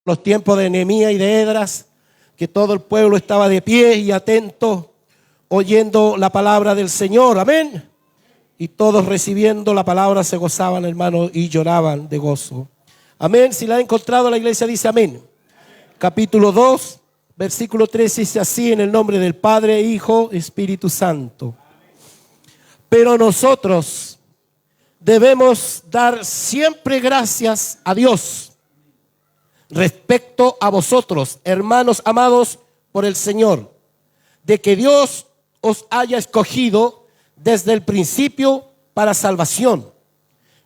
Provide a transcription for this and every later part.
los tiempos de Nehemías y de Esdras, que todo el pueblo estaba de pie y atento, oyendo la palabra del Señor. Amén. Y todos recibiendo la palabra se gozaban, hermanos, y lloraban de gozo. Amén. Si la ha encontrado, la iglesia dice amén. Capítulo 2, versículo 13 dice así: en el nombre del Padre, Hijo, Espíritu Santo. Pero nosotros debemos dar siempre gracias a Dios respecto a vosotros, hermanos amados por el Señor, de que Dios os haya escogido desde el principio para salvación,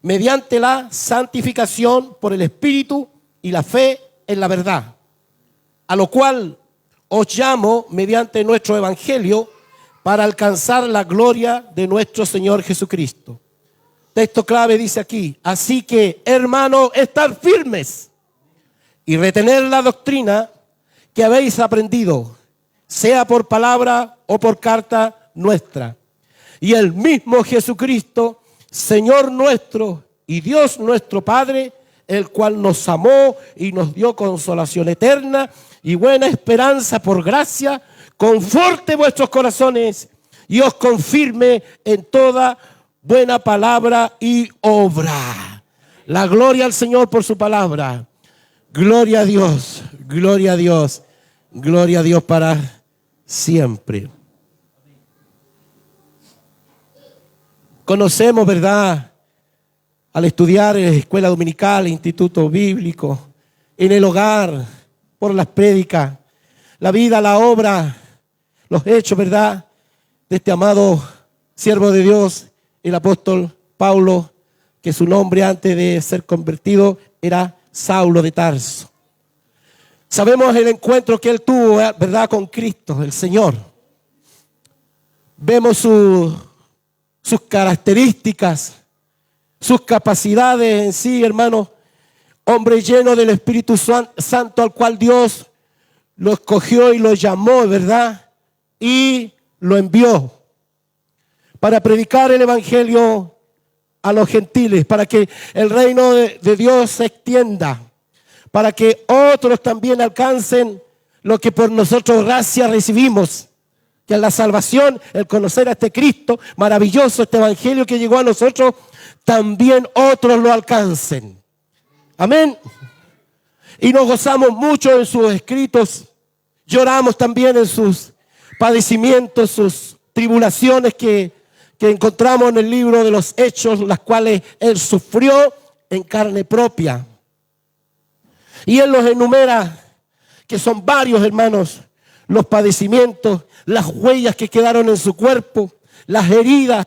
mediante la santificación por el Espíritu y la fe en la verdad, a lo cual os llamo mediante nuestro Evangelio para alcanzar la gloria de nuestro Señor Jesucristo. Texto clave dice aquí: así que, hermanos, estad firmes y retener la doctrina que habéis aprendido, sea por palabra o por carta nuestra. Y el mismo Jesucristo, Señor nuestro y Dios nuestro Padre, el cual nos amó y nos dio consolación eterna y buena esperanza por gracia, conforte vuestros corazones y os confirme en toda buena palabra y obra. La gloria al Señor por su palabra. Gloria a Dios, gloria a Dios, gloria a Dios para siempre. Conocemos, ¿verdad?, al estudiar en la escuela dominical, instituto bíblico, en el hogar, por las prédicas, la vida, la obra, los hechos, ¿verdad?, de este amado siervo de Dios, el apóstol Pablo, que su nombre antes de ser convertido era Saulo de Tarso. Sabemos el encuentro que él tuvo, ¿verdad?, con Cristo, el Señor. Vemos sus características, sus capacidades en sí, hermanos. Hombre lleno del Espíritu Santo, al cual Dios lo escogió y lo llamó, ¿verdad?, y lo envió para predicar el Evangelio a los gentiles, para que el reino de Dios se extienda, para que otros también alcancen lo que por nosotros gracia recibimos, que es la salvación, el conocer a este Cristo maravilloso, este Evangelio que llegó a nosotros, también otros lo alcancen. Amén. Y nos gozamos mucho en sus escritos, lloramos también en sus padecimientos, sus tribulaciones que encontramos en el libro de los Hechos, las cuales él sufrió en carne propia. Y él los enumera, que son varios, hermanos, los padecimientos, las huellas que quedaron en su cuerpo, las heridas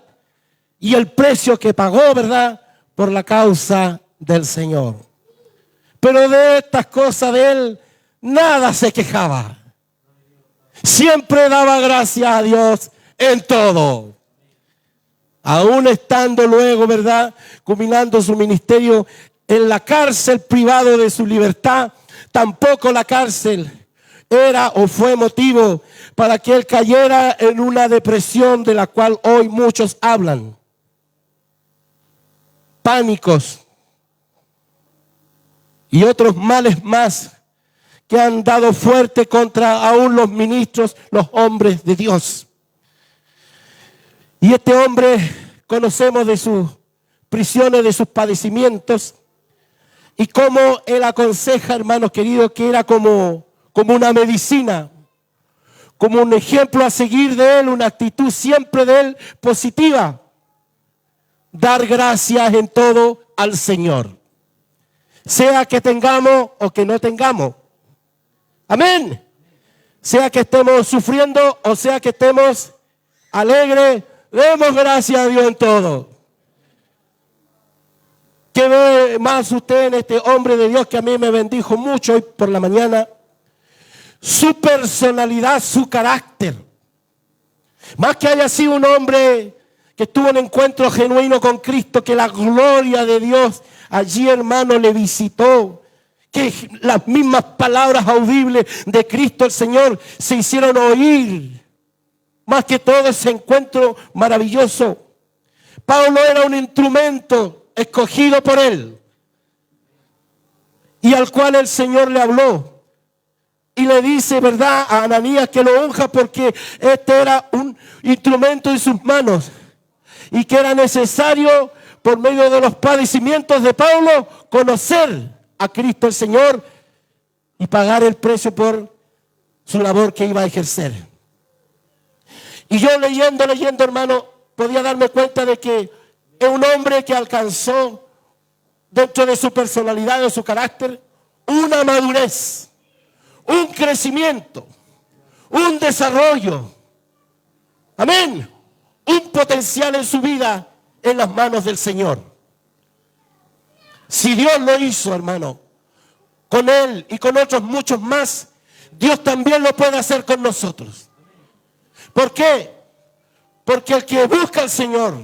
y el precio que pagó, ¿verdad?, por la causa del Señor. Pero de estas cosas de él, nada se quejaba. Siempre daba gracias a Dios en todo. Aún estando luego, ¿verdad?, culminando su ministerio en la cárcel, privado de su libertad, tampoco la cárcel era o fue motivo para que él cayera en una depresión de la cual hoy muchos hablan. Pánicos y otros males más que han dado fuerte contra aún los ministros, los hombres de Dios. Y este hombre, conocemos de sus prisiones, de sus padecimientos, y cómo él aconseja, hermanos queridos, que era como una medicina, como un ejemplo a seguir de él, una actitud siempre de él positiva. Dar gracias en todo al Señor, sea que tengamos o que no tengamos. Amén. Sea que estemos sufriendo o sea que estemos alegres, demos gracias a Dios en todo. ¿Qué ve más usted en este hombre de Dios que a mí me bendijo mucho hoy por la mañana? Su personalidad, su carácter. Más que haya sido un hombre que tuvo un encuentro genuino con Cristo, que la gloria de Dios allí, hermano, le visitó, que las mismas palabras audibles de Cristo el Señor se hicieron oír. Más que todo ese encuentro maravilloso. Pablo era un instrumento escogido por él. y al cual el Señor le habló. Y le dice, ¿verdad?, a Ananías que lo unja porque este era un instrumento en sus manos y que era necesario, por medio de los padecimientos de Pablo, conocer a Cristo el Señor y pagar el precio por su labor que iba a ejercer. Y yo leyendo, hermano, podía darme cuenta de que es un hombre que alcanzó dentro de su personalidad, de su carácter, una madurez, un crecimiento, un desarrollo. Amén. Un potencial en su vida en las manos del Señor. Si Dios lo hizo, hermano, con él y con otros muchos más, Dios también lo puede hacer con nosotros. ¿Por qué? Porque el que busca al Señor,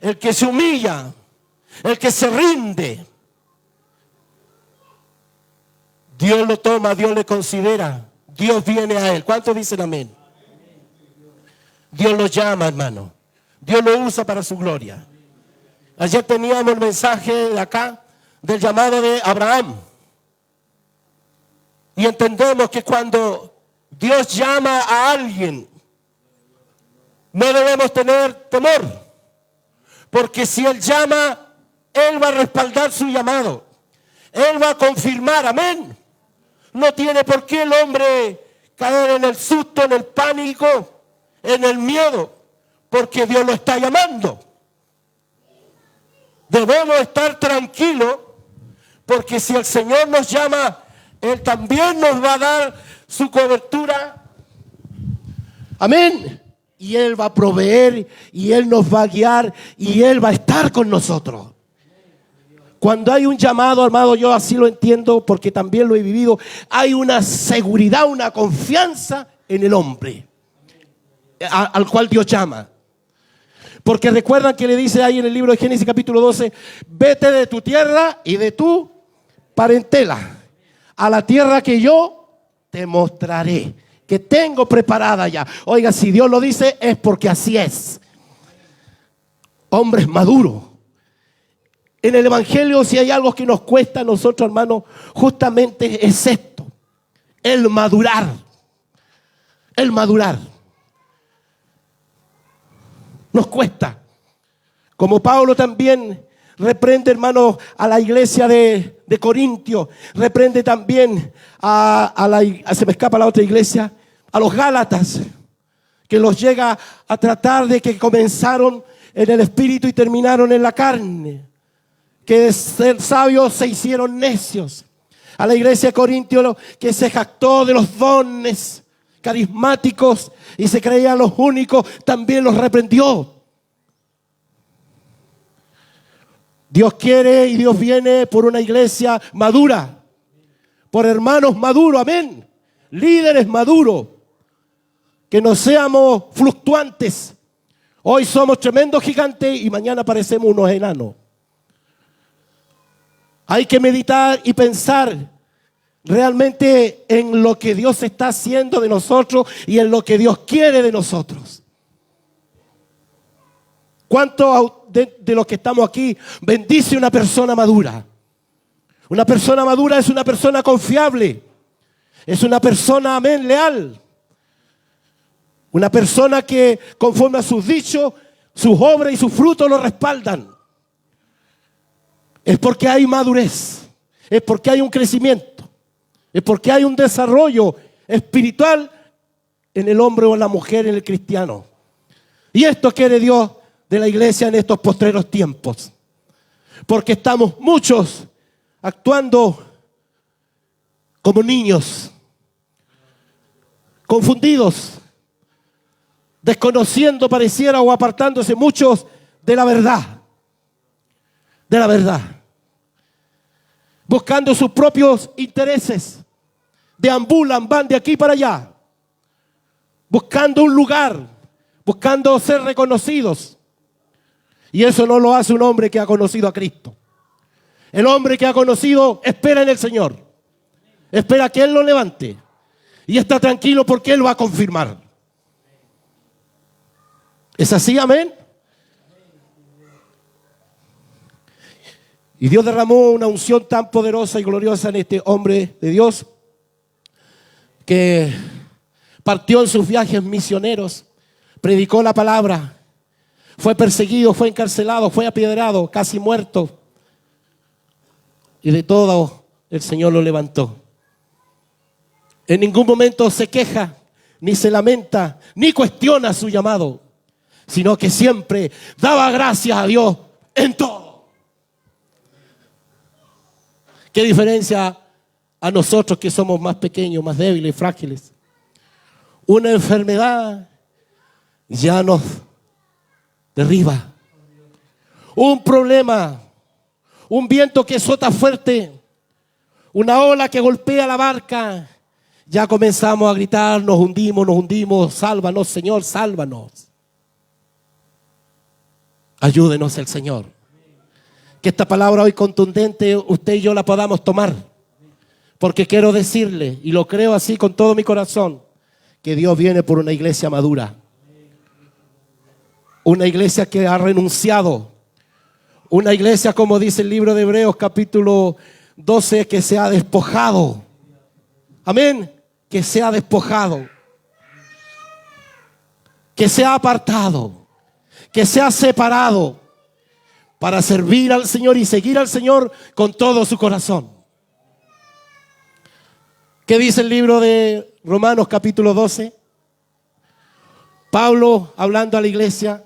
el que se humilla, el que se rinde, Dios lo toma, Dios le considera, Dios viene a él. ¿Cuántos dicen amén? Dios lo llama, hermano. Dios lo usa para su gloria. Ayer teníamos el mensaje de acá del llamado de Abraham. Y entendemos que cuando Dios llama a alguien, no debemos tener temor. Porque si Él llama, Él va a respaldar su llamado. Él va a confirmar, amén. No tiene por qué el hombre caer en el susto, en el pánico, en el miedo, porque Dios lo está llamando. Debemos estar tranquilos, porque si el Señor nos llama, Él también nos va a dar su cobertura. Amén. Y Él va a proveer, y Él nos va a guiar, y Él va a estar con nosotros. Cuando hay un llamado, hermano, yo así lo entiendo porque también lo he vivido, hay una seguridad, una confianza en el hombre al cual Dios llama. Porque recuerdan que le dice ahí en el libro de Génesis capítulo 12, vete de tu tierra y de tu parentela a la tierra que yo te mostraré, que tengo preparada ya. Oiga, si Dios lo dice es porque así es. Hombres maduros. En el Evangelio, si hay algo que nos cuesta a nosotros, hermanos, justamente es esto: el madurar. El madurar. Nos cuesta. Como Pablo también reprende, hermanos, a la iglesia de Corintio, reprende también se me escapa la otra iglesia, a los Gálatas, que los llega a tratar de que comenzaron en el espíritu y terminaron en la carne. Que de ser sabios se hicieron necios. A la iglesia de Corintio, que se jactó de los dones carismáticos y se creían los únicos, también los reprendió. Dios quiere y Dios viene por una iglesia madura, por hermanos maduros, amén, líderes maduros, que no seamos fluctuantes. Hoy somos tremendos gigantes y mañana parecemos unos enanos. Hay que meditar y pensar realmente en lo que Dios está haciendo de nosotros y en lo que Dios quiere de nosotros. ¿Cuántos de los que estamos aquí bendice una persona madura? Una persona madura es una persona confiable. Es una persona, amén, leal. Una persona que conforme a sus dichos, sus obras y sus frutos lo respaldan. Es porque hay madurez, es porque hay un crecimiento, es porque hay un desarrollo espiritual en el hombre o en la mujer, en el cristiano. Y esto quiere Dios de la iglesia en estos postreros tiempos. Porque estamos muchos actuando como niños, confundidos, desconociendo pareciera o apartándose muchos de la verdad. De la verdad. Buscando sus propios intereses. Deambulan, van de aquí para allá. Buscando un lugar. Buscando ser reconocidos. Y eso no lo hace un hombre que ha conocido a Cristo. El hombre que ha conocido espera en el Señor. Espera que Él lo levante. Y está tranquilo porque Él va a confirmar. ¿Es así, amén? Y Dios derramó una unción tan poderosa y gloriosa en este hombre de Dios que partió en sus viajes misioneros, predicó la palabra, fue perseguido, fue encarcelado, fue apiedrado, casi muerto. Y de todo el Señor lo levantó. En ningún momento se queja, ni se lamenta, ni cuestiona su llamado, sino que siempre daba gracias a Dios en todo. ¿Qué diferencia a nosotros que somos más pequeños, más débiles, frágiles? Una enfermedad ya nos derriba. Un problema, un viento que azota fuerte, una ola que golpea la barca, ya comenzamos a gritar, nos hundimos, sálvanos, Señor, sálvanos. Ayúdenos el Señor. Que esta palabra hoy contundente, usted y yo la podamos tomar. Porque quiero decirle, y lo creo así con todo mi corazón, que Dios viene por una iglesia madura. Una iglesia que ha renunciado. Una iglesia, como dice el libro de Hebreos capítulo 12, que se ha despojado. Amén. Que se ha despojado. Que se ha apartado. Que se ha separado para servir al Señor y seguir al Señor con todo su corazón. ¿Qué dice el libro de Romanos capítulo 12? Pablo hablando a la iglesia: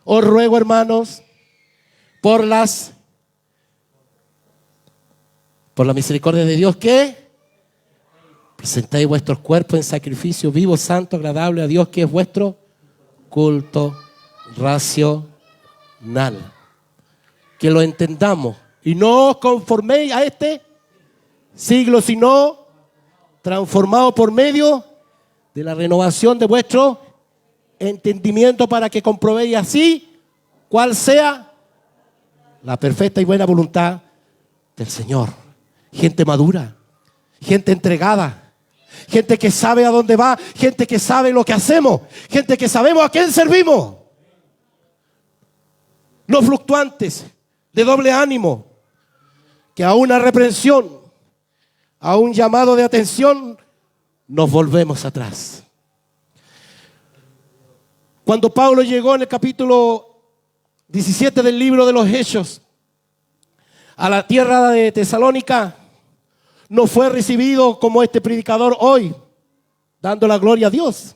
os ruego, hermanos, por la misericordia de Dios, que presentéis vuestros cuerpos en sacrificio vivo, santo, agradable a Dios, que es vuestro culto racional. Que lo entendamos. Y no os conforméis a este siglo, sino transformado por medio de la renovación de vuestro entendimiento, para que comprobéis así cuál sea la perfecta y buena voluntad del Señor. Gente madura, gente entregada, gente que sabe a dónde va, gente que sabe lo que hacemos, gente que sabemos a quién servimos. No fluctuantes, de doble ánimo, que a una reprensión, a un llamado de atención, nos volvemos atrás. Cuando Pablo llegó en el capítulo 17 del libro de los Hechos a la tierra de Tesalónica, no fue recibido como este predicador hoy, dando la gloria a Dios.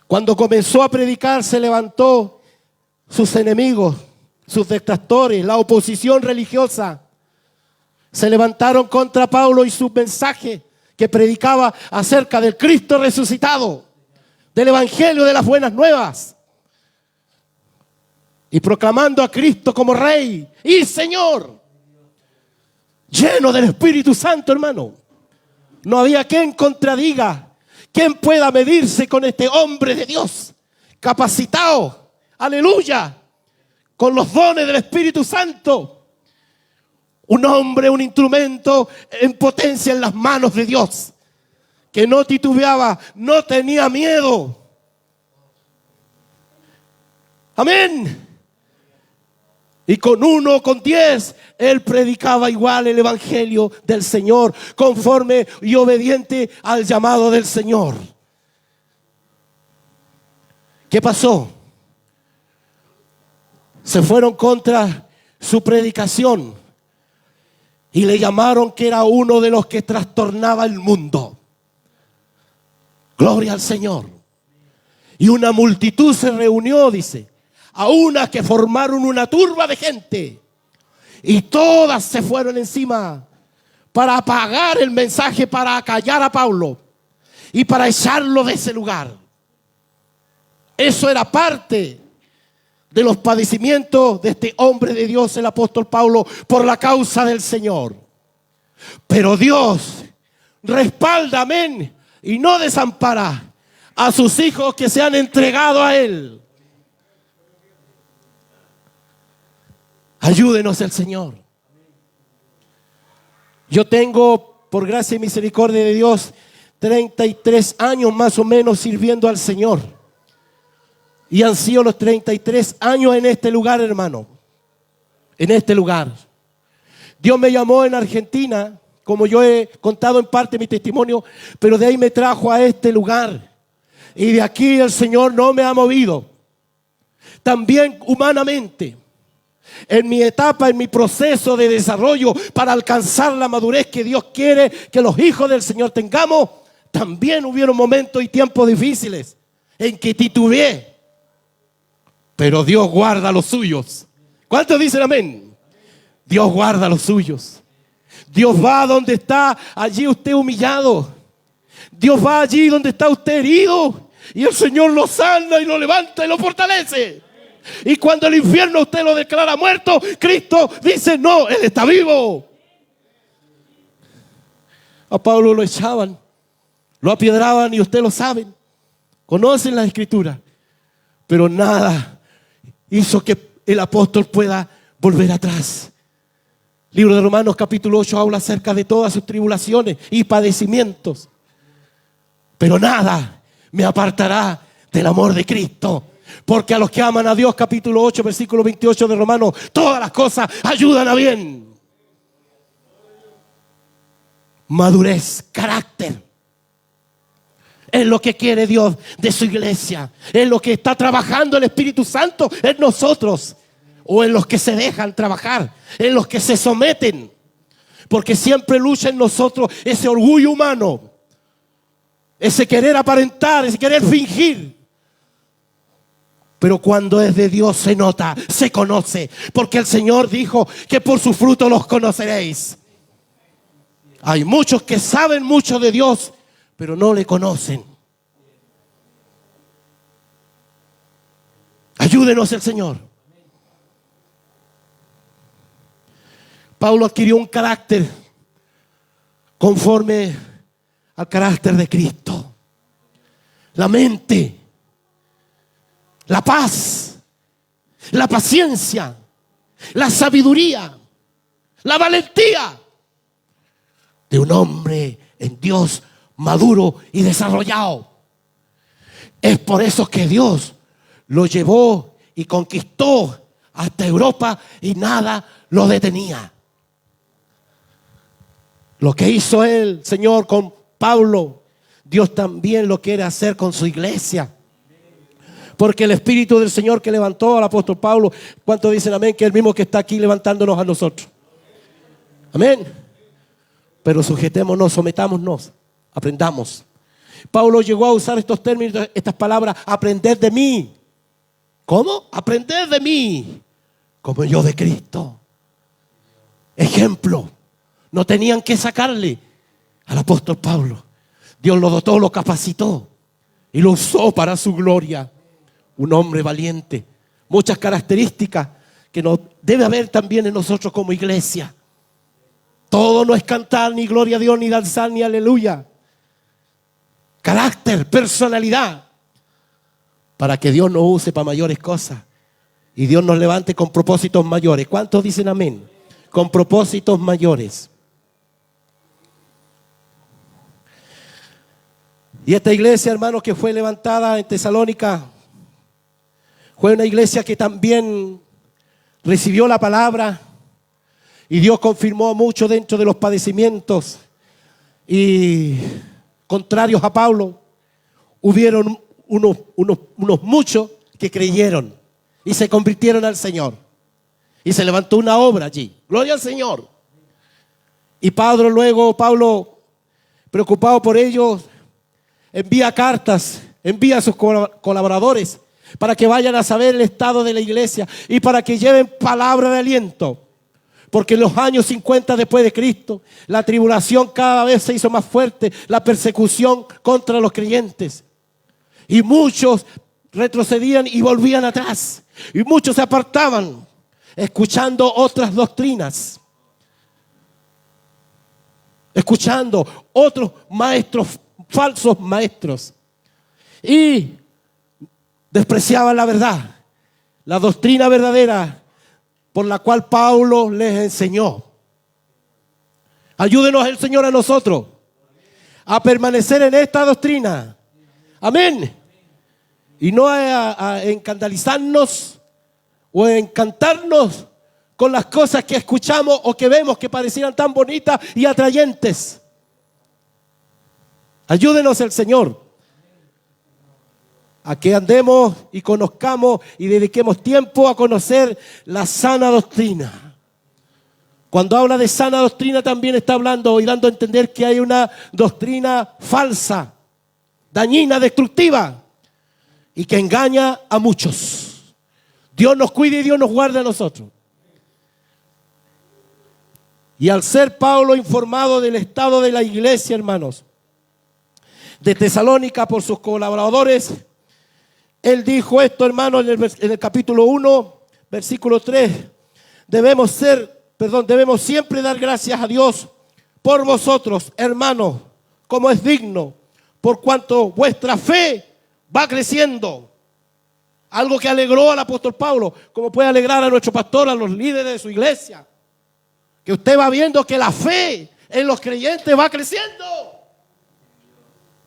Cuando comenzó a predicar, se levantó sus enemigos, sus detractores, la oposición religiosa. Se levantaron contra Pablo y su mensaje, que predicaba acerca del Cristo resucitado, del evangelio de las buenas nuevas, y proclamando a Cristo como Rey y Señor, lleno del Espíritu Santo, hermano. No había quien contradiga, quien pueda medirse con este hombre de Dios, capacitado, aleluya, con los dones del Espíritu Santo. Un hombre, un instrumento en potencia en las manos de Dios, que no titubeaba, no tenía miedo. Amén. Y con 1, con 10, él predicaba igual el evangelio del Señor, conforme y obediente al llamado del Señor. ¿Qué pasó? Se fueron contra su predicación y le llamaron que era uno de los que trastornaba el mundo. Gloria al Señor. Y una multitud se reunió, dice, a una que formaron una turba de gente, y todas se fueron encima para apagar el mensaje, para acallar a Pablo y para echarlo de ese lugar. Eso era parte de los padecimientos de este hombre de Dios, el apóstol Pablo, por la causa del Señor. Pero Dios respalda, amén, y no desampara a sus hijos que se han entregado a Él. Ayúdenos el Señor. Yo tengo, por gracia y misericordia de Dios, 33 años más o menos sirviendo al Señor. Y han sido los 33 años en este lugar, hermano. en este lugar. Dios me llamó en Argentina, como yo he contado en parte mi testimonio, pero de ahí me trajo a este lugar. Y de aquí el Señor no me ha movido. También humanamente, en mi etapa, en mi proceso de desarrollo para alcanzar la madurez que Dios quiere que los hijos del Señor tengamos, también hubieron momentos y tiempos difíciles en que titubeé. Pero Dios guarda los suyos. ¿Cuántos dicen amén? Dios guarda los suyos. Dios va donde está allí usted humillado. Dios va allí donde está usted herido. Y el Señor lo sana y lo levanta y lo fortalece. Y cuando el infierno usted lo declara muerto, Cristo dice, no, Él está vivo. A Pablo lo echaban, lo apiedraban y usted lo saben. Conocen la Escritura. Pero nada hizo que el apóstol pueda volver atrás. Libro de Romanos capítulo 8 habla acerca de todas sus tribulaciones y padecimientos. Pero nada me apartará del amor de Cristo. Porque a los que aman a Dios, capítulo 8, versículo 28 de Romanos, todas las cosas ayudan a bien. Madurez, carácter. Es lo que quiere Dios de su iglesia. Es lo que está trabajando el Espíritu Santo en nosotros. O en los que se dejan trabajar. En los que se someten. Porque siempre lucha en nosotros ese orgullo humano. Ese querer aparentar, ese querer fingir. Pero cuando es de Dios se nota, se conoce. Porque el Señor dijo que por su fruto los conoceréis. Hay muchos que saben mucho de Dios, pero no le conocen. Ayúdenos el Señor. Pablo adquirió un carácter conforme al carácter de Cristo. La mente, la paz, la paciencia, la sabiduría, la valentía de un hombre en Dios maduro y desarrollado. Es por eso que Dios lo llevó y conquistó hasta Europa y nada lo detenía. Lo que hizo el Señor con Pablo, Dios también lo quiere hacer con su iglesia. Porque el Espíritu del Señor que levantó al apóstol Pablo, ¿cuántos dicen amén? Que es el mismo que está aquí levantándonos a nosotros. Amén. Pero sujetémonos, sometámonos, aprendamos. Pablo llegó a usar estos términos, estas palabras, aprender de mí. ¿Cómo? Aprender de mí, como yo de Cristo. Ejemplo. No tenían que sacarle al apóstol Pablo. Dios lo dotó, lo capacitó y lo usó para su gloria. Un hombre valiente. Muchas características que nos debe haber también en nosotros como iglesia. Todo no es cantar, ni gloria a Dios, ni danzar, ni aleluya. Carácter, personalidad. Para que Dios nos use para mayores cosas. Y Dios nos levante con propósitos mayores. ¿Cuántos dicen amén? Con propósitos mayores. Y esta iglesia, hermanos, que fue levantada en Tesalónica, fue una iglesia que también recibió la palabra y Dios confirmó mucho dentro de los padecimientos. Y contrarios a Pablo, hubieron unos muchos que creyeron y se convirtieron al Señor. Y se levantó una obra allí. Gloria al Señor. Y Pablo, preocupado por ellos, envía cartas, envía a sus colaboradores para que vayan a saber el estado de la iglesia y para que lleven palabra de aliento. Porque en los años 50 después de Cristo, la tribulación cada vez se hizo más fuerte, la persecución contra los creyentes. Y muchos retrocedían y volvían atrás. Y muchos se apartaban, escuchando otras doctrinas. Escuchando otros maestros, falsos maestros. Y despreciaban la verdad, la doctrina verdadera por la cual Pablo les enseñó. Ayúdenos el Señor a nosotros a permanecer en esta doctrina. Amén. Y no a escandalizarnos o a encantarnos con las cosas que escuchamos o que vemos que parecieran tan bonitas y atrayentes. Ayúdenos el Señor a que andemos y conozcamos y dediquemos tiempo a conocer la sana doctrina. Cuando habla de sana doctrina también está hablando y dando a entender que hay una doctrina falsa, dañina, destructiva y que engaña a muchos. Dios nos cuide y Dios nos guarde a nosotros. Y al ser Pablo informado del estado de la iglesia, hermanos, de Tesalónica por sus colaboradores, él dijo esto, hermanos, en el capítulo 1, versículo 3. Debemos siempre dar gracias a Dios por vosotros, hermanos, como es digno, por cuanto vuestra fe va creciendo. Algo que alegró al apóstol Pablo, como puede alegrar a nuestro pastor, a los líderes de su iglesia. Que usted va viendo que la fe en los creyentes va creciendo.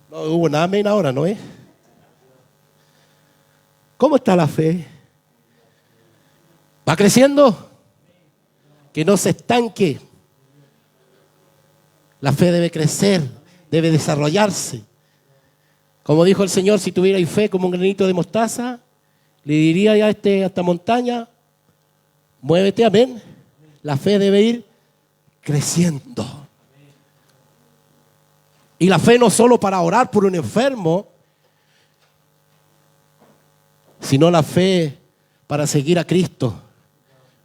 No hubo nada amén ahora, ¿no es? ¿Cómo está la fe? ¿Va creciendo? Que no se estanque. La fe debe crecer, debe desarrollarse. Como dijo el Señor, si tuvierais fe como un granito de mostaza, le diría ya a esta montaña, muévete, amén. La fe debe ir creciendo. Y la fe no solo para orar por un enfermo, sino la fe para seguir a Cristo,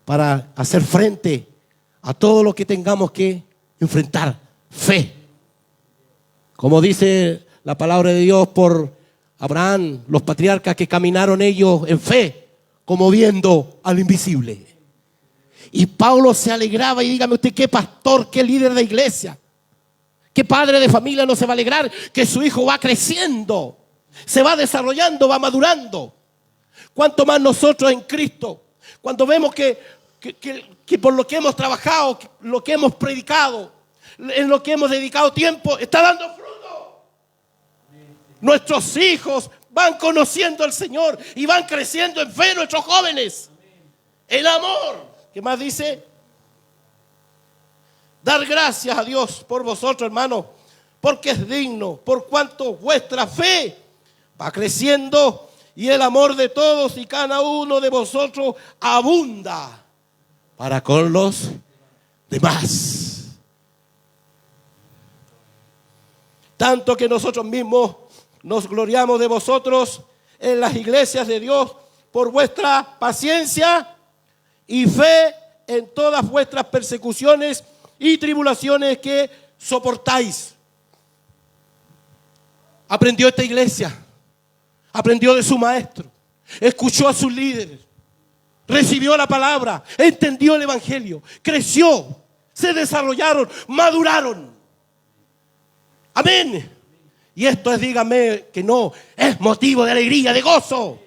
para hacer frente a todo lo que tengamos que enfrentar. Fe. Como dice la palabra de Dios por Abraham, los patriarcas que caminaron ellos en fe, como viendo al invisible. Y Pablo se alegraba, y dígame usted qué pastor, qué líder de iglesia, qué padre de familia no se va a alegrar que su hijo va creciendo, se va desarrollando, va madurando. Cuanto más nosotros en Cristo, cuando vemos que por lo que hemos trabajado, lo que hemos predicado, en lo que hemos dedicado tiempo, está dando fruto. Nuestros hijos van conociendo al Señor y van creciendo en fe, nuestros jóvenes. El amor. ¿Qué más dice? Dar gracias a Dios por vosotros, hermanos, porque es digno, por cuanto vuestra fe va creciendo y el amor de todos y cada uno de vosotros abunda para con los demás. Tanto que nosotros mismos nos gloriamos de vosotros en las iglesias de Dios por vuestra paciencia y fe en todas vuestras persecuciones y tribulaciones que soportáis. Aprendió esta iglesia, aprendió de su maestro, escuchó a sus líderes, recibió la palabra, entendió el evangelio, creció, se desarrollaron, maduraron. Amén. Y esto es, dígame que no, es motivo de alegría, de gozo.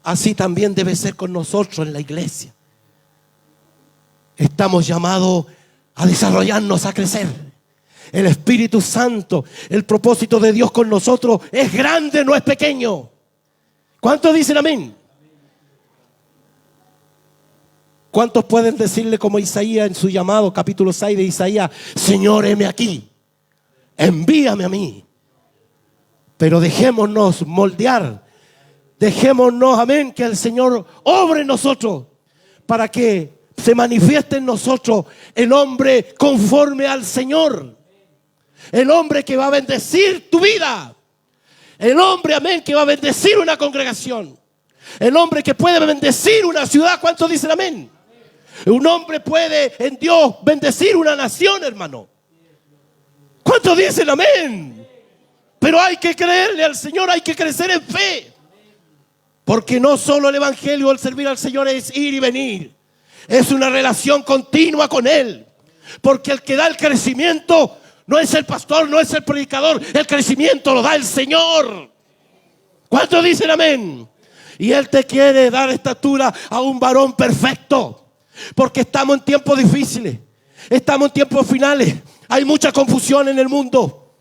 Así también debe ser con nosotros en la iglesia. Estamos llamados a desarrollarnos, a crecer. El Espíritu Santo, el propósito de Dios con nosotros es grande, no es pequeño. ¿Cuántos dicen amén? ¿Cuántos pueden decirle como Isaías en su llamado, capítulo 6 de Isaías: Señor, heme aquí, envíame a mí? Pero dejémonos moldear, dejémonos, amén, que el Señor obre en nosotros para que se manifieste en nosotros el hombre conforme al Señor. El hombre que va a bendecir tu vida. El hombre, amén, que va a bendecir una congregación. El hombre que puede bendecir una ciudad. ¿Cuántos dicen amén? Un hombre puede en Dios bendecir una nación, hermano. ¿Cuántos dicen amén? Pero hay que creerle al Señor, hay que crecer en fe. Porque no solo el evangelio, el servir al Señor es ir y venir. Es una relación continua con Él. Porque el que da el crecimiento no es el pastor, no es el predicador. El crecimiento lo da el Señor. ¿Cuántos dicen amén? Y Él te quiere dar estatura a un varón perfecto. Porque estamos en tiempos difíciles. Estamos en tiempos finales. Hay mucha confusión en el mundo.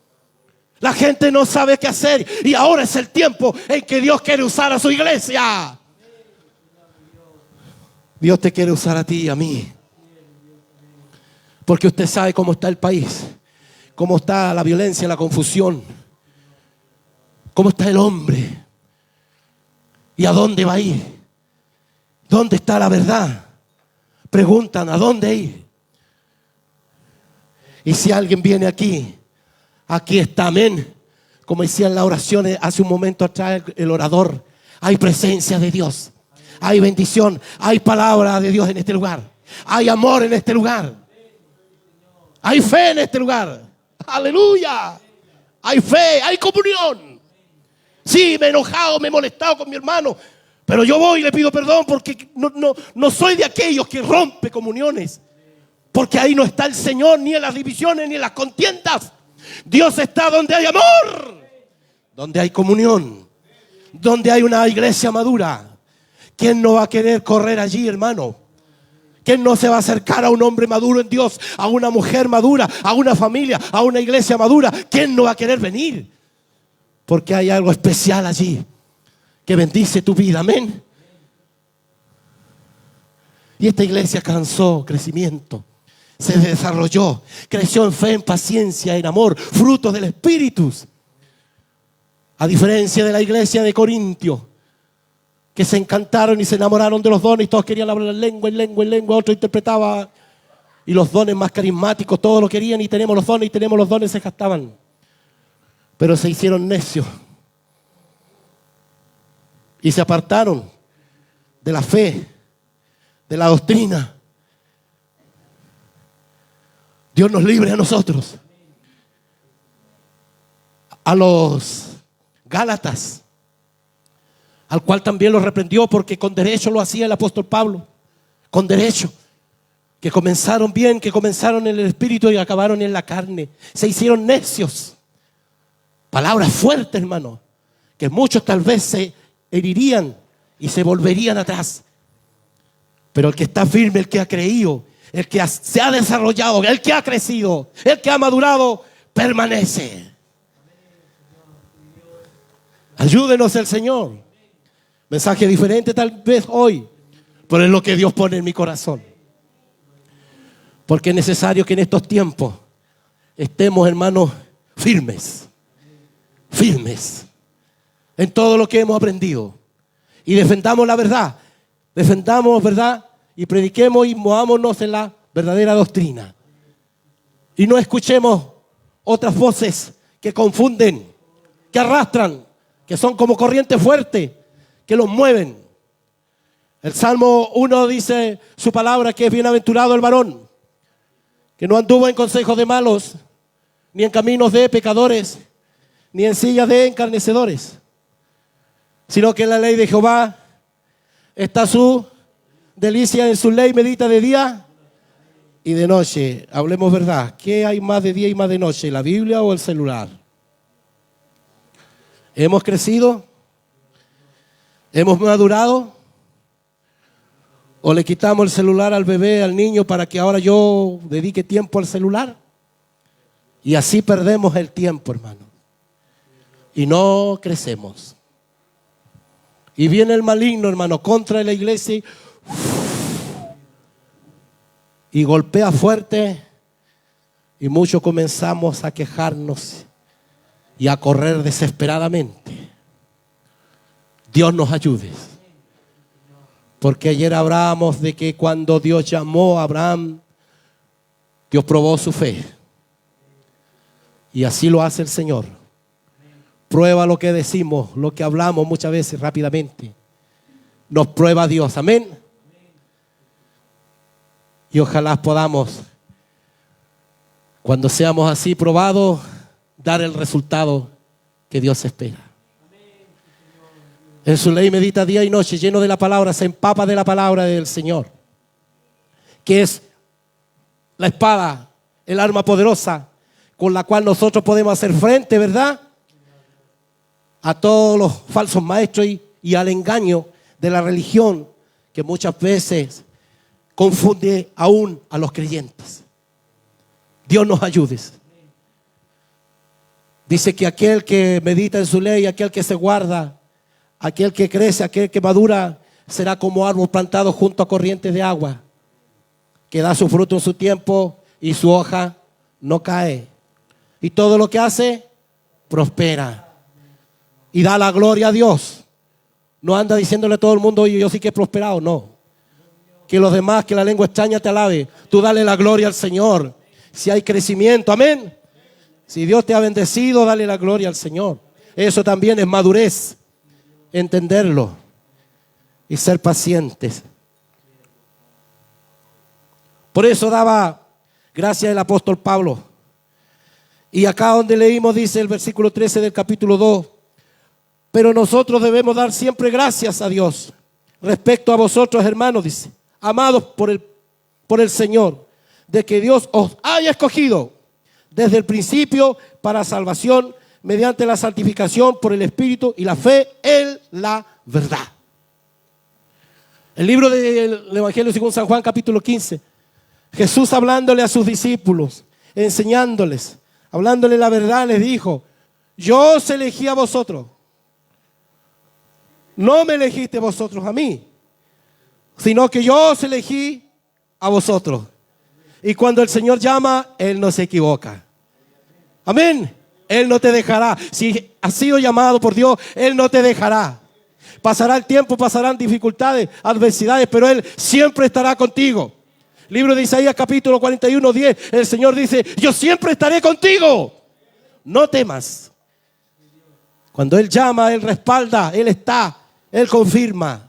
La gente no sabe qué hacer. Y ahora es el tiempo en que Dios quiere usar a su iglesia. Dios te quiere usar a ti y a mí. Porque usted sabe cómo está el país, cómo está la violencia, la confusión, cómo está el hombre y a dónde va a ir. ¿Dónde está la verdad? Preguntan, ¿a dónde ir? Y si alguien viene aquí, aquí está, amén. Como decía en la oración hace un momento atrás el orador, hay presencia de Dios, hay bendición, hay palabra de Dios en este lugar, hay amor en este lugar, hay fe en este lugar. Aleluya. Hay fe, hay comunión. Sí, me he enojado, me he molestado con mi hermano, pero yo voy y le pido perdón porque no soy de aquellos que rompe comuniones. Porque ahí no está el Señor, ni en las divisiones, ni en las contiendas. Dios está donde hay amor, donde hay comunión, donde hay una iglesia madura. ¿Quién no va a querer correr allí, hermano? ¿Quién no se va a acercar a un hombre maduro en Dios, a una mujer madura, a una familia, a una iglesia madura? ¿Quién no va a querer venir? Porque hay algo especial allí que bendice tu vida, amén. Y esta iglesia alcanzó crecimiento, se desarrolló, creció en fe, en paciencia, en amor, frutos del Espíritu. A diferencia de la iglesia de Corintio, que se encantaron y se enamoraron de los dones y todos querían hablar en lengua, otro interpretaba. Y los dones más carismáticos, todos lo querían y tenemos los dones, se gastaban. Pero se hicieron necios y se apartaron de la fe, de la doctrina. Dios nos libre a nosotros. A los Gálatas, al cual también lo reprendió porque con derecho lo hacía el apóstol Pablo. Con derecho. Que comenzaron bien, que comenzaron en el espíritu y acabaron en la carne. Se hicieron necios. Palabras fuertes, hermano. Que muchos tal vez se herirían y se volverían atrás. Pero el que está firme, el que ha creído, el que se ha desarrollado, el que ha crecido, el que ha madurado, permanece. Ayúdenos el Señor. Mensaje diferente tal vez hoy, pero es lo que Dios pone en mi corazón. Porque es necesario que en estos tiempos estemos, hermanos, firmes. Firmes en todo lo que hemos aprendido. Y defendamos la verdad. Defendamos verdad y prediquemos y movámonos en la verdadera doctrina. Y no escuchemos otras voces que confunden, que arrastran, que son como corriente fuerte, que los mueven. El Salmo 1 dice su palabra que es bienaventurado el varón, que no anduvo en consejos de malos, ni en caminos de pecadores, ni en sillas de escarnecedores, sino que en la ley de Jehová está su delicia, en su ley medita de día y de noche. Hablemos verdad. ¿Qué hay más de día y más de noche? ¿La Biblia o el celular? ¿Hemos crecido? ¿Hemos madurado? ¿O le quitamos el celular al bebé, al niño, para que ahora yo dedique tiempo al celular? Y así perdemos el tiempo, hermano. Y no crecemos. Y viene el maligno, hermano, contra la iglesia y golpea fuerte. Y muchos comenzamos a quejarnos y a correr desesperadamente. Dios nos ayude. Porque ayer hablábamos de que cuando Dios llamó a Abraham, Dios probó su fe. Y así lo hace el Señor. Prueba lo que decimos, lo que hablamos muchas veces rápidamente. Nos prueba Dios, amén. Y ojalá podamos, cuando seamos así probados, dar el resultado que Dios espera. En su ley medita día y noche, lleno de la palabra, se empapa de la palabra del Señor, que es la espada, el arma poderosa con la cual nosotros podemos hacer frente, ¿verdad?, a todos los falsos maestros y al engaño de la religión que muchas veces confunde aún a los creyentes. Dios nos ayude. Dice que aquel que medita en su ley, aquel que se guarda, aquel que crece, aquel que madura, será como árbol plantado junto a corrientes de agua, que da su fruto en su tiempo y su hoja no cae. Y todo lo que hace, prospera. Y da la gloria a Dios. No anda diciéndole a todo el mundo, oye, yo sí que he prosperado. No. Que los demás, que la lengua extraña te alabe. Tú dale la gloria al Señor. Si hay crecimiento, amén. Si Dios te ha bendecido, dale la gloria al Señor. Eso también es madurez. Entenderlo. Y ser pacientes. Por eso daba gracias el apóstol Pablo. Y acá donde leímos dice el versículo 13 del capítulo 2. Pero nosotros debemos dar siempre gracias a Dios. Respecto a vosotros, hermanos, dice, amados por el Señor, de que Dios os haya escogido desde el principio para salvación mediante la santificación por el Espíritu y la fe en la verdad. El libro del Evangelio según San Juan, capítulo 15. Jesús hablándole a sus discípulos, enseñándoles, hablándole la verdad, les dijo, yo os elegí a vosotros. No me elegiste vosotros a mí, sino que yo os elegí a vosotros. Y cuando el Señor llama, Él no se equivoca. Amén. Él no te dejará. Si has sido llamado por Dios, Él no te dejará. Pasará el tiempo, pasarán dificultades, adversidades, pero Él siempre estará contigo. Libro de Isaías, capítulo 41, 10. El Señor dice, yo siempre estaré contigo. No temas. Cuando Él llama, Él respalda, Él está, Él confirma.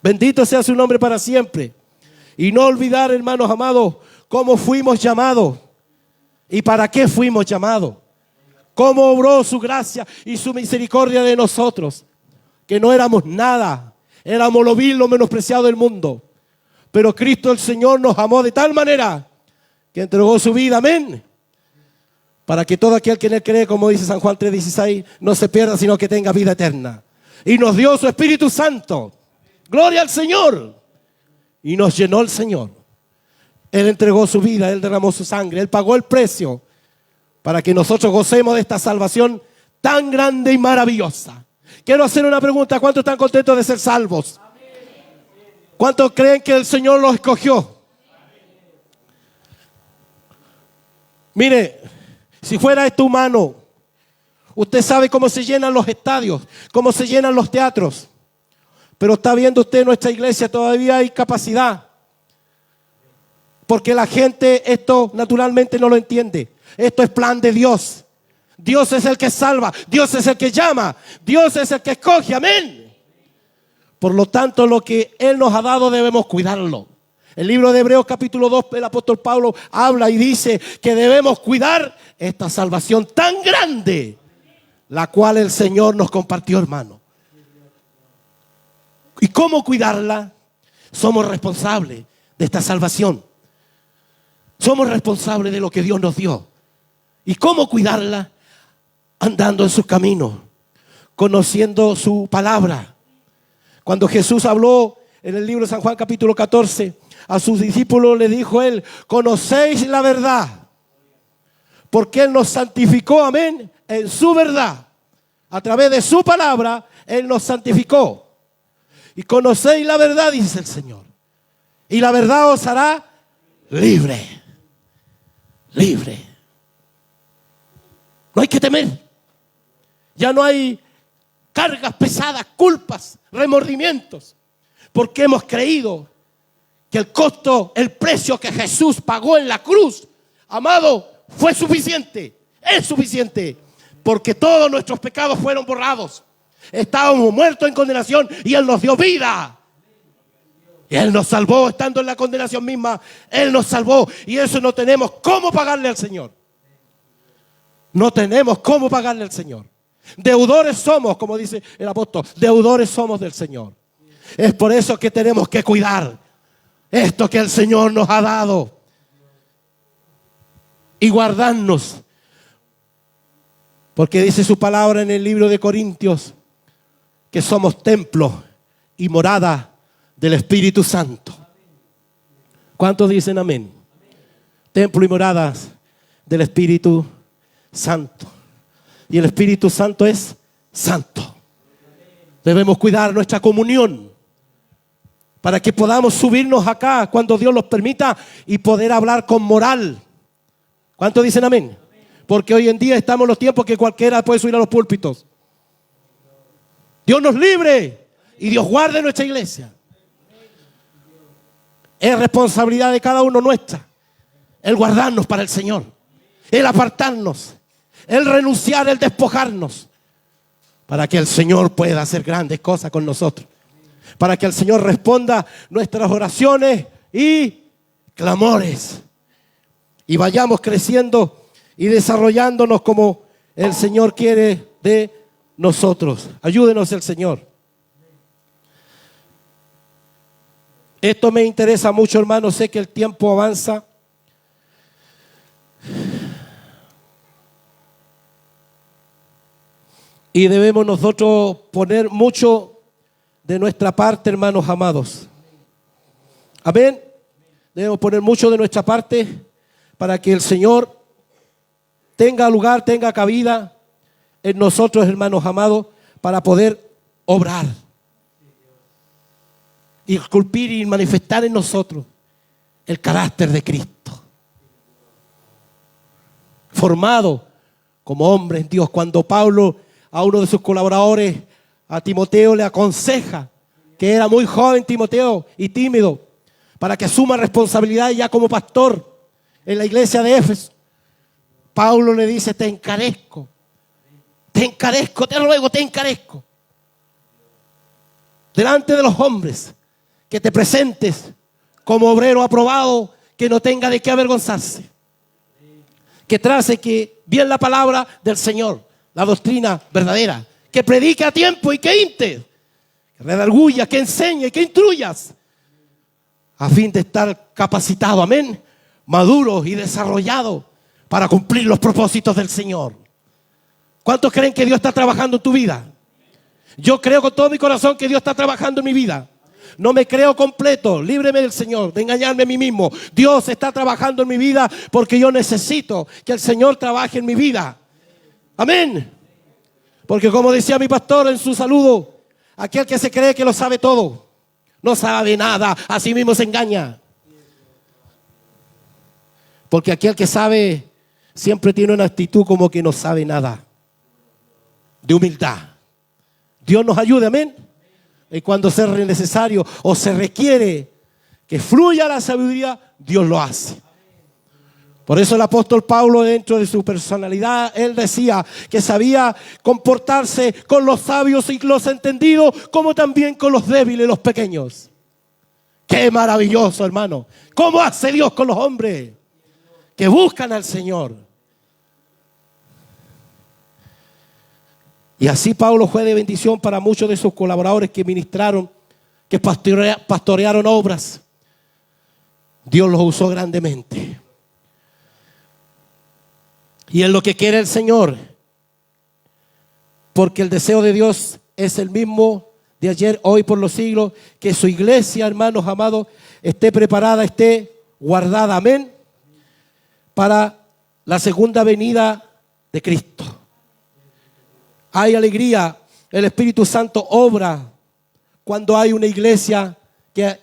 Bendito sea su nombre para siempre. Y no olvidar, hermanos amados, cómo fuimos llamados y para qué fuimos llamados. Cómo obró su gracia y su misericordia de nosotros. Que no éramos nada, éramos lo vil, lo menospreciado del mundo. Pero Cristo el Señor nos amó de tal manera que entregó su vida, amén. Para que todo aquel que en Él cree, como dice San Juan 3:16, no se pierda, sino que tenga vida eterna. Y nos dio su Espíritu Santo. Gloria al Señor. Y nos llenó el Señor. Él entregó su vida, Él derramó su sangre, Él pagó el precio para que nosotros gocemos de esta salvación tan grande y maravillosa. Quiero hacer una pregunta. ¿Cuántos están contentos de ser salvos? ¿Cuántos creen que el Señor los escogió? Mire, si fuera esto humano, usted sabe cómo se llenan los estadios, cómo se llenan los teatros. Pero está viendo usted, en nuestra iglesia todavía hay capacidad. Porque la gente esto naturalmente no lo entiende. Esto es plan de Dios. Dios es el que salva, Dios es el que llama, Dios es el que escoge, amén. Por lo tanto, lo que Él nos ha dado debemos cuidarlo. El libro de Hebreos capítulo 2, el apóstol Pablo habla y dice que debemos cuidar esta salvación tan grande, la cual el Señor nos compartió, hermano. ¿Y cómo cuidarla? Somos responsables de esta salvación. Somos responsables de lo que Dios nos dio. ¿Y cómo cuidarla? Andando en sus caminos, conociendo su palabra. Cuando Jesús habló en el libro de San Juan capítulo 14, a sus discípulos le dijo Él, conocéis la verdad, porque Él nos santificó, amén, en su verdad. A través de su palabra, Él nos santificó. Y conocéis la verdad, dice el Señor. Y la verdad os hará libre. Libre. No hay que temer. Ya no hay cargas pesadas, culpas, remordimientos. Porque hemos creído que el costo, el precio que Jesús pagó en la cruz, amado, fue suficiente. Es suficiente. Porque todos nuestros pecados fueron borrados. Estábamos muertos en condenación y Él nos dio vida. Y Él nos salvó estando en la condenación misma. Él nos salvó y eso no tenemos cómo pagarle al Señor. No tenemos cómo pagarle al Señor. Deudores somos, como dice el apóstol, deudores somos del Señor. Es por eso que tenemos que cuidar esto que el Señor nos ha dado y guardarnos. Porque dice su palabra en el libro de Corintios que somos templo y morada del Espíritu Santo. ¿Cuántos dicen amén? Templo y moradas del Espíritu Santo. Y el Espíritu Santo es santo. Debemos cuidar nuestra comunión para que podamos subirnos acá cuando Dios nos permita y poder hablar con moral. ¿Cuántos dicen amén? Porque hoy en día estamos en los tiempos que cualquiera puede subir a los púlpitos. Dios nos libre y Dios guarde nuestra iglesia. Es responsabilidad de cada uno nuestra el guardarnos para el Señor, el apartarnos, el renunciar, el despojarnos, para que el Señor pueda hacer grandes cosas con nosotros, para que el Señor responda nuestras oraciones y clamores, y vayamos creciendo y desarrollándonos como el Señor quiere de nosotros. Ayúdenos el Señor. Esto me interesa mucho, hermano. Sé que el tiempo avanza. Y debemos nosotros poner mucho de nuestra parte, hermanos amados. Amén. Debemos poner mucho de nuestra parte para que el Señor tenga lugar, tenga cabida en nosotros, hermanos amados, para poder obrar y esculpir y manifestar en nosotros el carácter de Cristo. Formado como hombre en Dios. Cuando Pablo a uno de sus colaboradores, a Timoteo, le aconseja, que era muy joven Timoteo y tímido, para que asuma responsabilidad ya como pastor en la iglesia de Éfeso, Pablo le dice: te encarezco, te ruego, te encarezco delante de los hombres, que te presentes como obrero aprobado, que no tenga de qué avergonzarse, que trace que bien la palabra del Señor, la doctrina verdadera, que predique a tiempo y que inte, que redarguya, que enseñe, que instruyas, a fin de estar capacitado, amén, maduro y desarrollado para cumplir los propósitos del Señor. ¿Cuántos creen que Dios está trabajando en tu vida? Yo creo con todo mi corazón que Dios está trabajando en mi vida. No me creo completo, líbreme del Señor de engañarme a mí mismo. Dios está trabajando en mi vida porque yo necesito que el Señor trabaje en mi vida. Amén. Porque como decía mi pastor en su saludo, aquel que se cree que lo sabe todo, no sabe nada, a sí mismo se engaña. Porque aquel que sabe siempre tiene una actitud como que no sabe nada, de humildad. Dios nos ayude, amén. Y cuando sea necesario o se requiere que fluya la sabiduría, Dios lo hace. Por eso el apóstol Pablo, dentro de su personalidad, él decía que sabía comportarse con los sabios y los entendidos, como también con los débiles y los pequeños. ¡Qué maravilloso, hermano! ¿Cómo hace Dios con los hombres que buscan al Señor? Y así Pablo fue de bendición para muchos de sus colaboradores que ministraron, que pastorearon obras. Dios los usó grandemente. Y es lo que quiere el Señor, porque el deseo de Dios es el mismo de ayer, hoy, por los siglos, que su iglesia, hermanos amados, esté preparada, esté guardada, amén, para la segunda venida de Cristo. Hay alegría, el Espíritu Santo obra cuando hay una iglesia que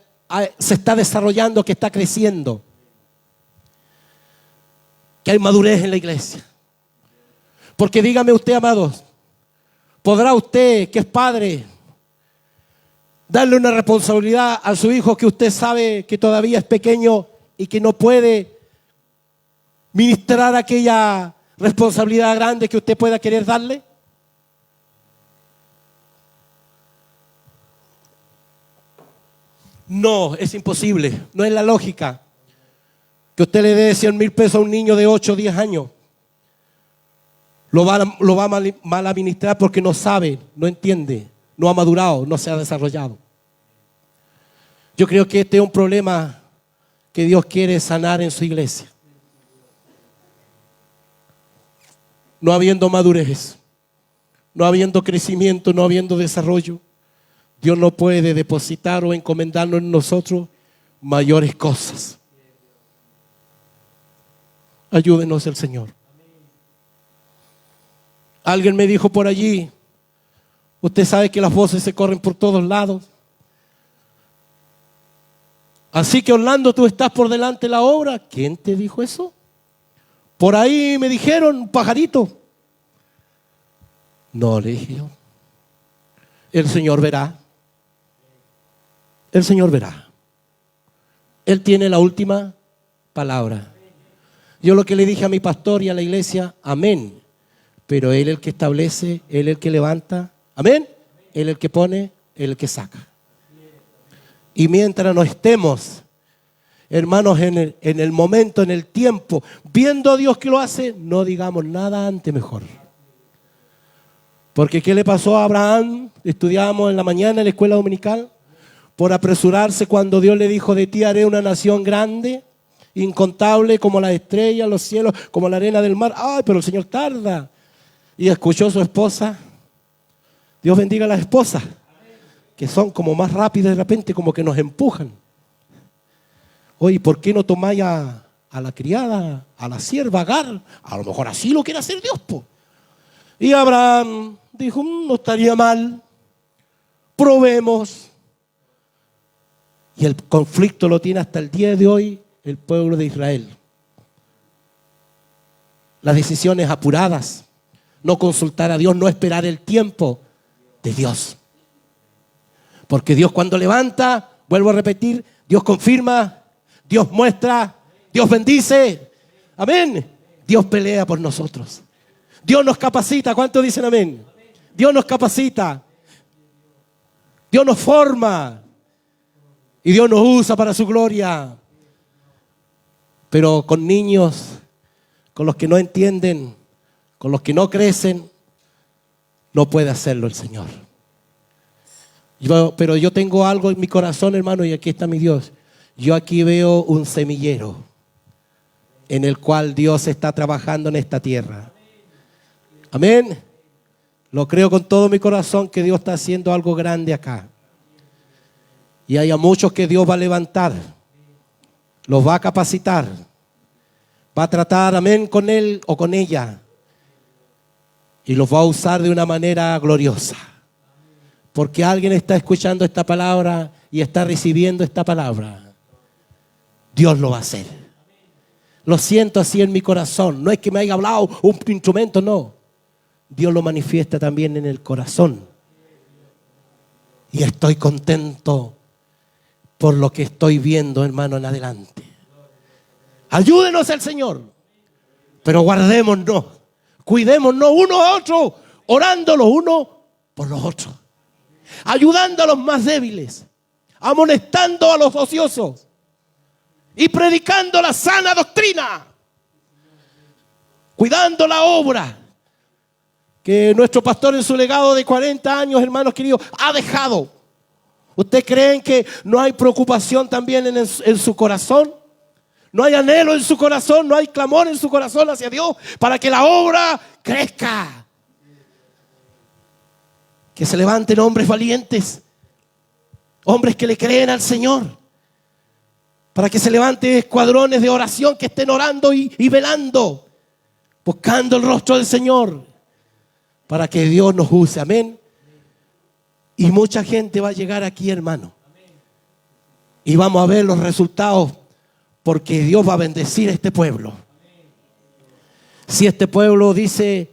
se está desarrollando, que está creciendo, que hay madurez en la iglesia. Porque dígame usted, amados, ¿podrá usted, que es padre, darle una responsabilidad a su hijo que usted sabe que todavía es pequeño y que no puede ministrar aquella responsabilidad grande que usted pueda querer darle? No, es imposible, no es la lógica. Que usted le dé 100,000 pesos a un niño de 8 o 10 años. Lo va a mal administrar porque no sabe, no entiende, no ha madurado, no se ha desarrollado. Yo creo que este es un problema que Dios quiere sanar en su iglesia. No habiendo madurez, no habiendo crecimiento, no habiendo desarrollo, Dios no puede depositar o encomendarnos en nosotros mayores cosas. Ayúdenos el Señor. Alguien me dijo por allí, Usted sabe que las voces se corren por todos lados. Así que Orlando, tú estás por delante de la obra. ¿Quién te dijo eso? Por ahí me dijeron, un pajarito. No, le dije yo. El Señor verá. El Señor verá. Él tiene la última palabra. Yo lo que le dije a mi pastor y a la iglesia, amén. Pero Él es el que establece, Él es el que levanta, amén. Él es el que pone, Él es el que saca. Y mientras no estemos, hermanos, en el momento, en el tiempo, viendo a Dios que lo hace, no digamos nada antes mejor. Porque ¿qué le pasó a Abraham? Estudiábamos en la mañana en la escuela dominical. Por apresurarse cuando Dios le dijo, de ti haré una nación grande, incontable como las estrellas, los cielos, como la arena del mar. Ay, pero el Señor tarda. Y escuchó a su esposa. Dios bendiga a las esposas, que son como más rápidas de repente, como que nos empujan. Oye, ¿por qué no tomáis a la criada, a la sierva Agar? A lo mejor así lo quiere hacer Dios, po. Y Abraham dijo, no estaría mal, probemos. Y el conflicto lo tiene hasta el día de hoy el pueblo de Israel. Las decisiones apuradas, no consultar a Dios, no esperar el tiempo de Dios. Porque Dios cuando levanta, vuelvo a repetir, Dios confirma, Dios muestra, Dios bendice. Amén. Dios pelea por nosotros. Dios nos capacita. ¿Cuántos dicen amén? Dios nos capacita. Dios nos forma. Y Dios nos usa para su gloria. Pero con niños, con los que no entienden, con los que no crecen, no puede hacerlo el Señor. Pero yo tengo algo en mi corazón, hermano, y aquí está mi Dios. Yo aquí veo un semillero en el cual Dios está trabajando en esta tierra. Amén. Lo creo con todo mi corazón que Dios está haciendo algo grande acá. Y hay a muchos que Dios va a levantar, los va a capacitar, va a tratar, amén, con él o con ella. Y los va a usar de una manera gloriosa. Porque alguien está escuchando esta palabra y está recibiendo esta palabra. Dios lo va a hacer. Lo siento así en mi corazón. No es que me haya hablado un instrumento, no. Dios lo manifiesta también en el corazón. Y estoy contento por lo que estoy viendo, hermano, en adelante. Ayúdenos el Señor. Pero guardémonos. Cuidémonos uno a otro, orando los unos por los otros. Ayudando a los más débiles, amonestando a los ociosos y predicando la sana doctrina, cuidando la obra que nuestro pastor en su legado de 40 años, hermanos queridos, ha dejado. ¿Ustedes creen que no hay preocupación también en su corazón? ¿No hay anhelo en su corazón? ¿No hay clamor en su corazón hacia Dios para que la obra crezca? Que se levanten hombres valientes, hombres que le creen al Señor, para que se levanten escuadrones de oración que estén orando y velando, buscando el rostro del Señor, para que Dios nos use, amén. Y mucha gente va a llegar aquí, hermano, y vamos a ver los resultados, porque Dios va a bendecir a este pueblo. Si este pueblo dice,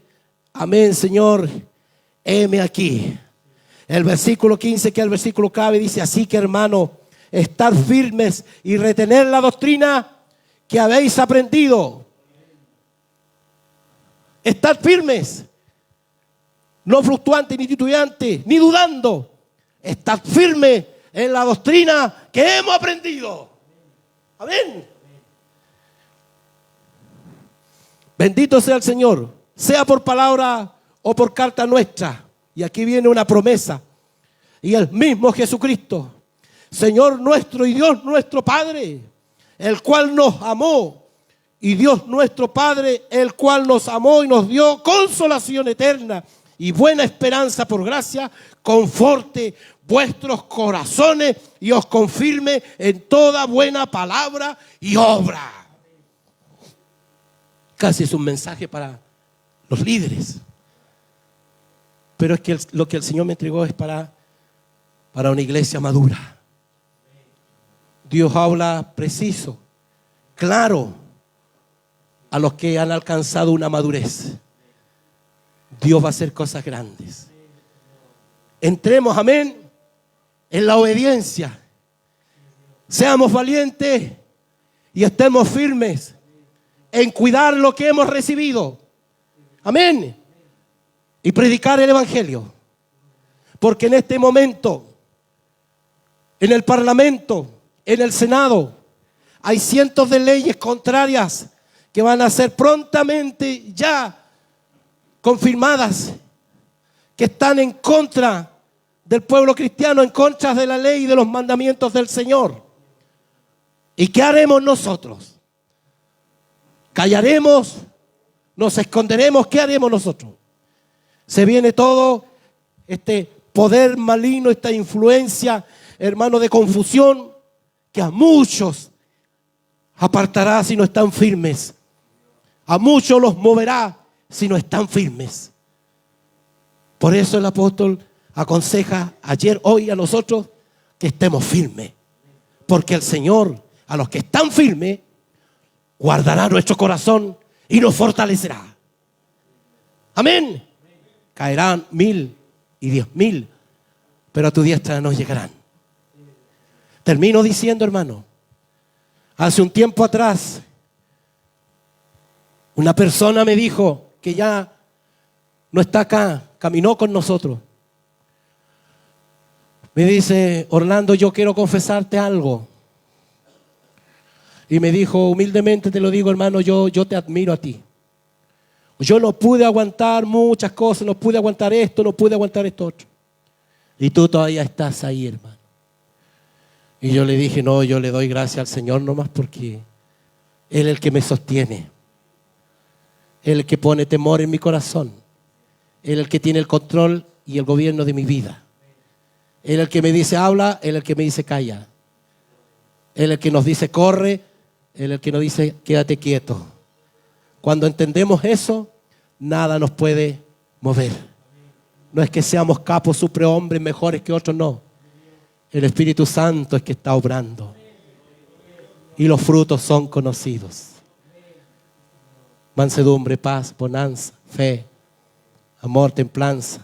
amén, Señor, heme aquí. El versículo 15, que es el versículo clave, dice, así que, hermano, estar firmes y retener la doctrina que habéis aprendido. Estar firmes, no fluctuante, ni titubeante, ni dudando. Estar firme en la doctrina que hemos aprendido. Amén. Bendito sea el Señor, sea por palabra o por carta nuestra. Y aquí viene una promesa. Y el mismo Jesucristo, Señor nuestro y Dios nuestro Padre, el cual nos amó, y Dios nuestro Padre, el cual nos amó y nos dio consolación eterna y buena esperanza por gracia, conforte vuestros corazones y os confirme en toda buena palabra y obra. Casi es un mensaje para los líderes, Pero es que lo que el Señor me entregó es para una iglesia madura. Dios habla preciso, claro, a los que han alcanzado una madurez. Dios va a hacer cosas grandes. Entremos, amén, en la obediencia. Seamos valientes y estemos firmes en cuidar lo que hemos recibido. Amén. Y predicar el evangelio. Porque en este momento, en el Parlamento, en el Senado, hay cientos de leyes contrarias que van a ser prontamente ya confirmadas, que están en contra del pueblo cristiano, en contra de la ley y de los mandamientos del Señor. ¿Y qué haremos nosotros? ¿Callaremos? ¿Nos esconderemos? ¿Qué haremos nosotros? Se viene todo este poder maligno, esta influencia, hermano, de confusión, que a muchos apartará si no están firmes. A muchos los moverá si no están firmes. Por eso el apóstol aconseja ayer, hoy a nosotros que estemos firmes. Porque el Señor, a los que están firmes, guardará nuestro corazón y nos fortalecerá. Amén. Caerán 1000 y 10,000, pero a tu diestra no llegarán. Termino diciendo, hermano, hace un tiempo atrás, una persona me dijo que ya no está acá, caminó con nosotros. Me dice: Orlando, yo quiero confesarte algo. Y me dijo: humildemente te lo digo, hermano, yo te admiro a ti. Yo no pude aguantar muchas cosas, no pude aguantar esto, no pude aguantar esto otro. Y tú todavía estás ahí, hermano. Y yo le dije: no, yo le doy gracias al Señor nomás porque Él es el que me sostiene. Él es el que pone temor en mi corazón. Él es el que tiene el control y el gobierno de mi vida. Él es el que me dice habla, Él es el que me dice calla. Él es el que nos dice corre, Él es el que nos dice quédate quieto. Cuando entendemos eso, nada nos puede mover. No es que seamos capos, superhombres, mejores que otros, no. El Espíritu Santo es que está obrando. Y los frutos son conocidos. Mansedumbre, paz, bonanza, fe, amor, templanza.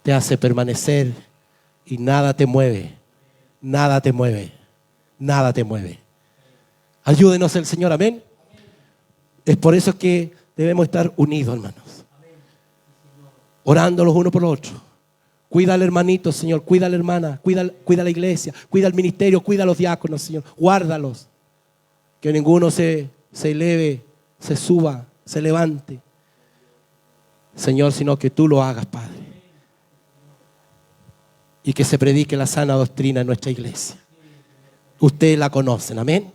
Te hace permanecer y nada te mueve. Nada te mueve. Nada te mueve. Ayúdenos el Señor, amén. Es por eso que debemos estar unidos, hermanos. Orando los unos por los otros. Cuida al hermanito, Señor. Cuida a la hermana. Cuida la iglesia. Cuida el ministerio. Cuida a los diáconos, Señor. Guárdalos. Que ninguno se eleve, se suba, se levante, Señor, sino que tú lo hagas, Padre. Y que se predique la sana doctrina en nuestra iglesia. Ustedes la conocen, amén.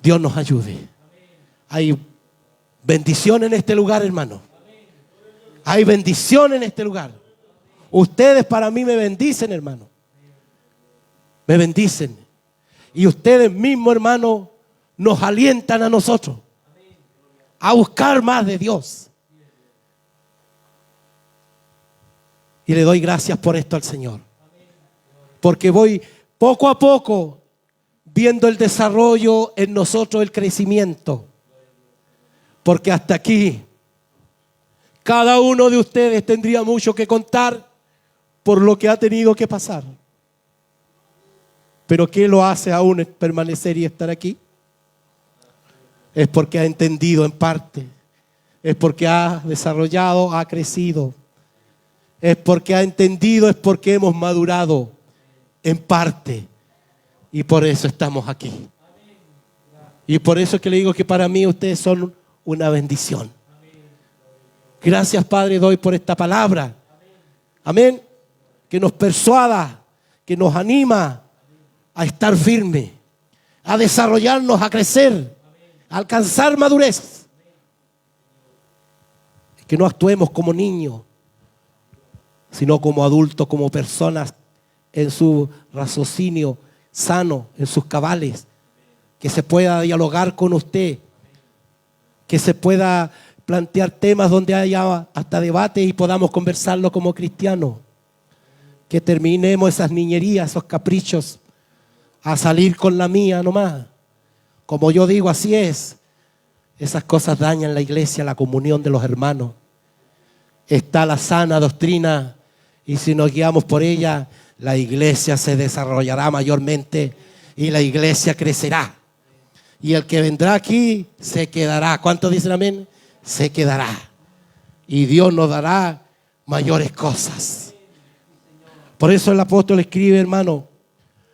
Dios nos ayude. Hay bendición en este lugar, hermano. Hay bendición en este lugar. Ustedes para mí me bendicen, hermano. Me bendicen. Y ustedes mismos, hermano, nos alientan a nosotros a buscar más de Dios. Y le doy gracias por esto al Señor. Porque voy poco a poco viendo el desarrollo en nosotros, el crecimiento. Porque hasta aquí, cada uno de ustedes tendría mucho que contar por lo que ha tenido que pasar. Pero ¿qué lo hace aún permanecer y estar aquí? Es porque ha entendido en parte. Es porque ha desarrollado, ha crecido. Es porque ha entendido, es porque hemos madurado en parte. Y por eso estamos aquí. Y por eso es que le digo que para mí ustedes son una bendición. Gracias, Padre, doy por esta palabra. Amén. Que nos persuada, que nos anima a estar firme, a desarrollarnos, a crecer, a alcanzar madurez. Que no actuemos como niños, sino como adultos, como personas en su raciocinio sano, en sus cabales. Que se pueda dialogar con usted, que se pueda plantear temas donde haya hasta debate y podamos conversarlo como cristianos. Que terminemos esas niñerías, esos caprichos, a salir con la mía nomás. Como yo digo, así es. Esas cosas dañan la iglesia, la comunión de los hermanos. Está la sana doctrina y si nos guiamos por ella, la iglesia se desarrollará mayormente y la iglesia crecerá. Y el que vendrá aquí se quedará. ¿Cuántos dicen amén? Se quedará. Y Dios nos dará mayores cosas. Por eso el apóstol escribe, hermano,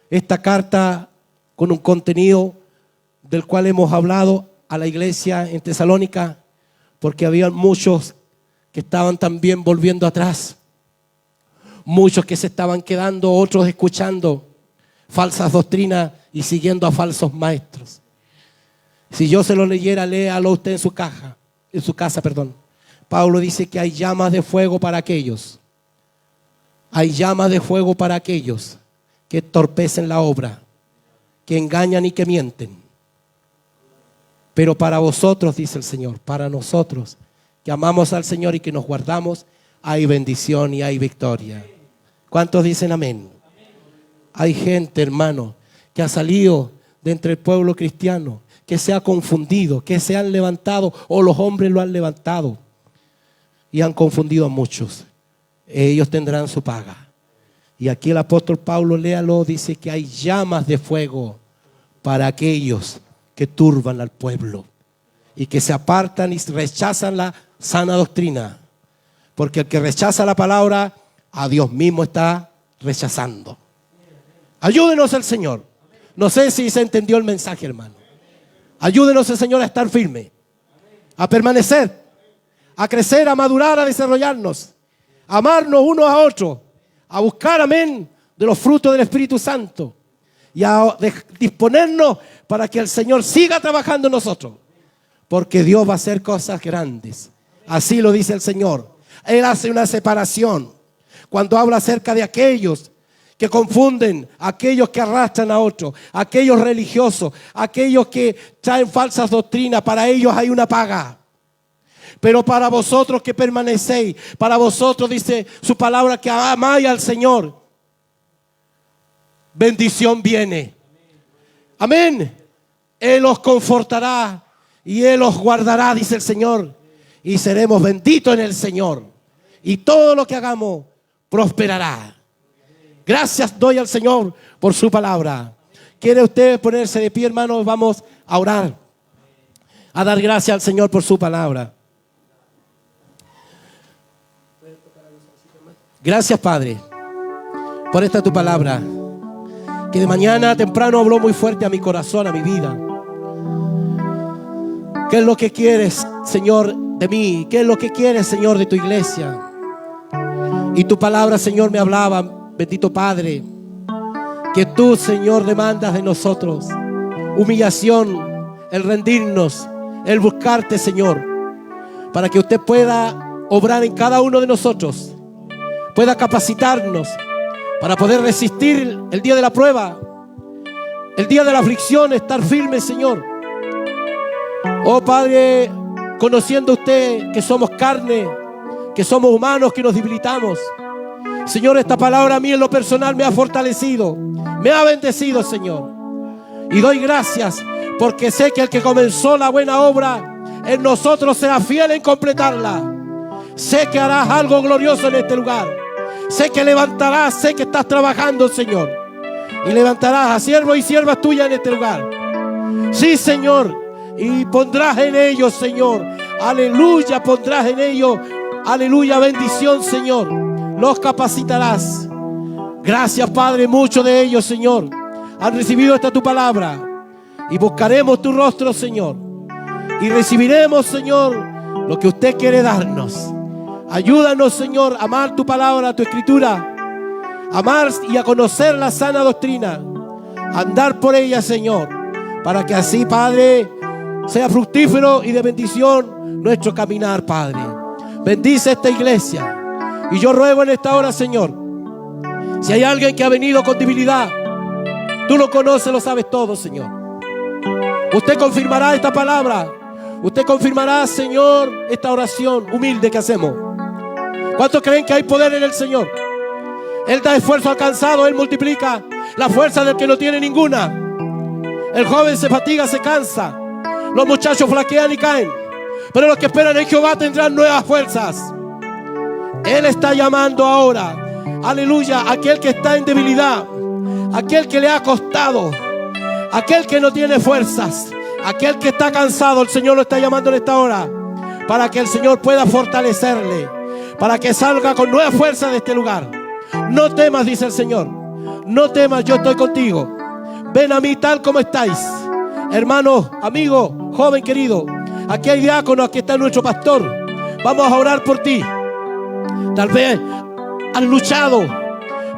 esta carta con un contenido del cual hemos hablado a la iglesia en Tesalónica, porque había muchos que estaban también volviendo atrás. Muchos que se estaban quedando, otros escuchando falsas doctrinas y siguiendo a falsos maestros. Si yo se lo leyera, léalo usted en su casa. Pablo dice que hay llamas de fuego para aquellos. Hay llamas de fuego para aquellos que entorpecen la obra, que engañan y que mienten. Pero para vosotros, dice el Señor, para nosotros, que amamos al Señor y que nos guardamos, hay bendición y hay victoria. ¿Cuántos dicen amén? Hay gente, hermano, que ha salido de entre el pueblo cristiano, que se ha confundido, que se han levantado o los hombres lo han levantado y han confundido a muchos. Ellos tendrán su paga. Y aquí el apóstol Pablo, léalo, dice que hay llamas de fuego para aquellos que turban al pueblo y que se apartan y rechazan la sana doctrina. Porque el que rechaza la palabra, a Dios mismo está rechazando. Ayúdenos el Señor. No sé si se entendió el mensaje, hermano. Ayúdenos el Señor a estar firme, a permanecer, a crecer, a madurar, a desarrollarnos, a amarnos unos a otros, a buscar, amén, de los frutos del Espíritu Santo y a disponernos para que el Señor siga trabajando en nosotros, porque Dios va a hacer cosas grandes. Así lo dice el Señor. Él hace una separación cuando habla acerca de aquellos que confunden, aquellos que arrastran a otros, aquellos religiosos, aquellos que traen falsas doctrinas. Para ellos hay una paga. Pero para vosotros que permanecéis, para vosotros dice su palabra que amáis al Señor, bendición viene. Amén. Él os confortará y Él os guardará, dice el Señor. Y seremos benditos en el Señor. Y todo lo que hagamos prosperará. Gracias doy al Señor por su palabra. ¿Quiere usted ponerse de pie, hermanos? Vamos a orar, a dar gracias al Señor por su palabra. Gracias, Padre, por esta tu palabra, que de mañana temprano habló muy fuerte a mi corazón, a mi vida. ¿Qué es lo que quieres, Señor, de mí? ¿Qué es lo que quieres, Señor, de tu iglesia? Y tu palabra, Señor, me hablaba, bendito Padre, que tú, Señor, demandas de nosotros humillación, el rendirnos, el buscarte, Señor, para que usted pueda obrar en cada uno de nosotros, pueda capacitarnos para poder resistir el día de la prueba, el día de la aflicción, estar firme, Señor. Oh Padre, conociendo usted que somos carne, que somos humanos, que nos debilitamos, Señor, esta palabra a mí en lo personal me ha fortalecido, me ha bendecido, Señor. Y doy gracias porque sé que el que comenzó la buena obra en nosotros será fiel en completarla. Sé que harás algo glorioso en este lugar. Sé que levantarás, sé que estás trabajando, Señor. Y levantarás a siervos y siervas tuyas en este lugar. Sí, Señor. Y pondrás en ellos, Señor. Aleluya, pondrás en ellos. Aleluya, bendición, Señor. Los capacitarás. Gracias, Padre. Muchos de ellos, Señor, han recibido esta tu palabra. Y buscaremos tu rostro, Señor. Y recibiremos, Señor, lo que usted quiere darnos. Ayúdanos, Señor, a amar tu palabra, tu escritura. Amar y a conocer la sana doctrina. Andar por ella, Señor. Para que así, Padre, sea fructífero y de bendición nuestro caminar, Padre. Bendice esta iglesia. Y yo ruego en esta hora, Señor, si hay alguien que ha venido con debilidad, tú lo conoces, lo sabes todo, Señor. Usted confirmará esta palabra. Usted confirmará, Señor, esta oración humilde que hacemos. ¿Cuántos creen que hay poder en el Señor? Él da esfuerzo al cansado, Él multiplica la fuerza del que no tiene ninguna. El joven se fatiga, se cansa. Los muchachos flaquean y caen. Pero los que esperan en Jehová tendrán nuevas fuerzas. Él está llamando ahora, aleluya, aquel que está en debilidad, aquel que le ha costado, aquel que no tiene fuerzas, aquel que está cansado. El Señor lo está llamando en esta hora para que el Señor pueda fortalecerle, para que salga con nueva fuerza de este lugar. No temas, dice el Señor, no temas, yo estoy contigo. Ven a mí tal como estáis. Hermano, amigo, joven querido, aquí hay diáconos, aquí está nuestro pastor. Vamos a orar por ti. Tal vez has luchado,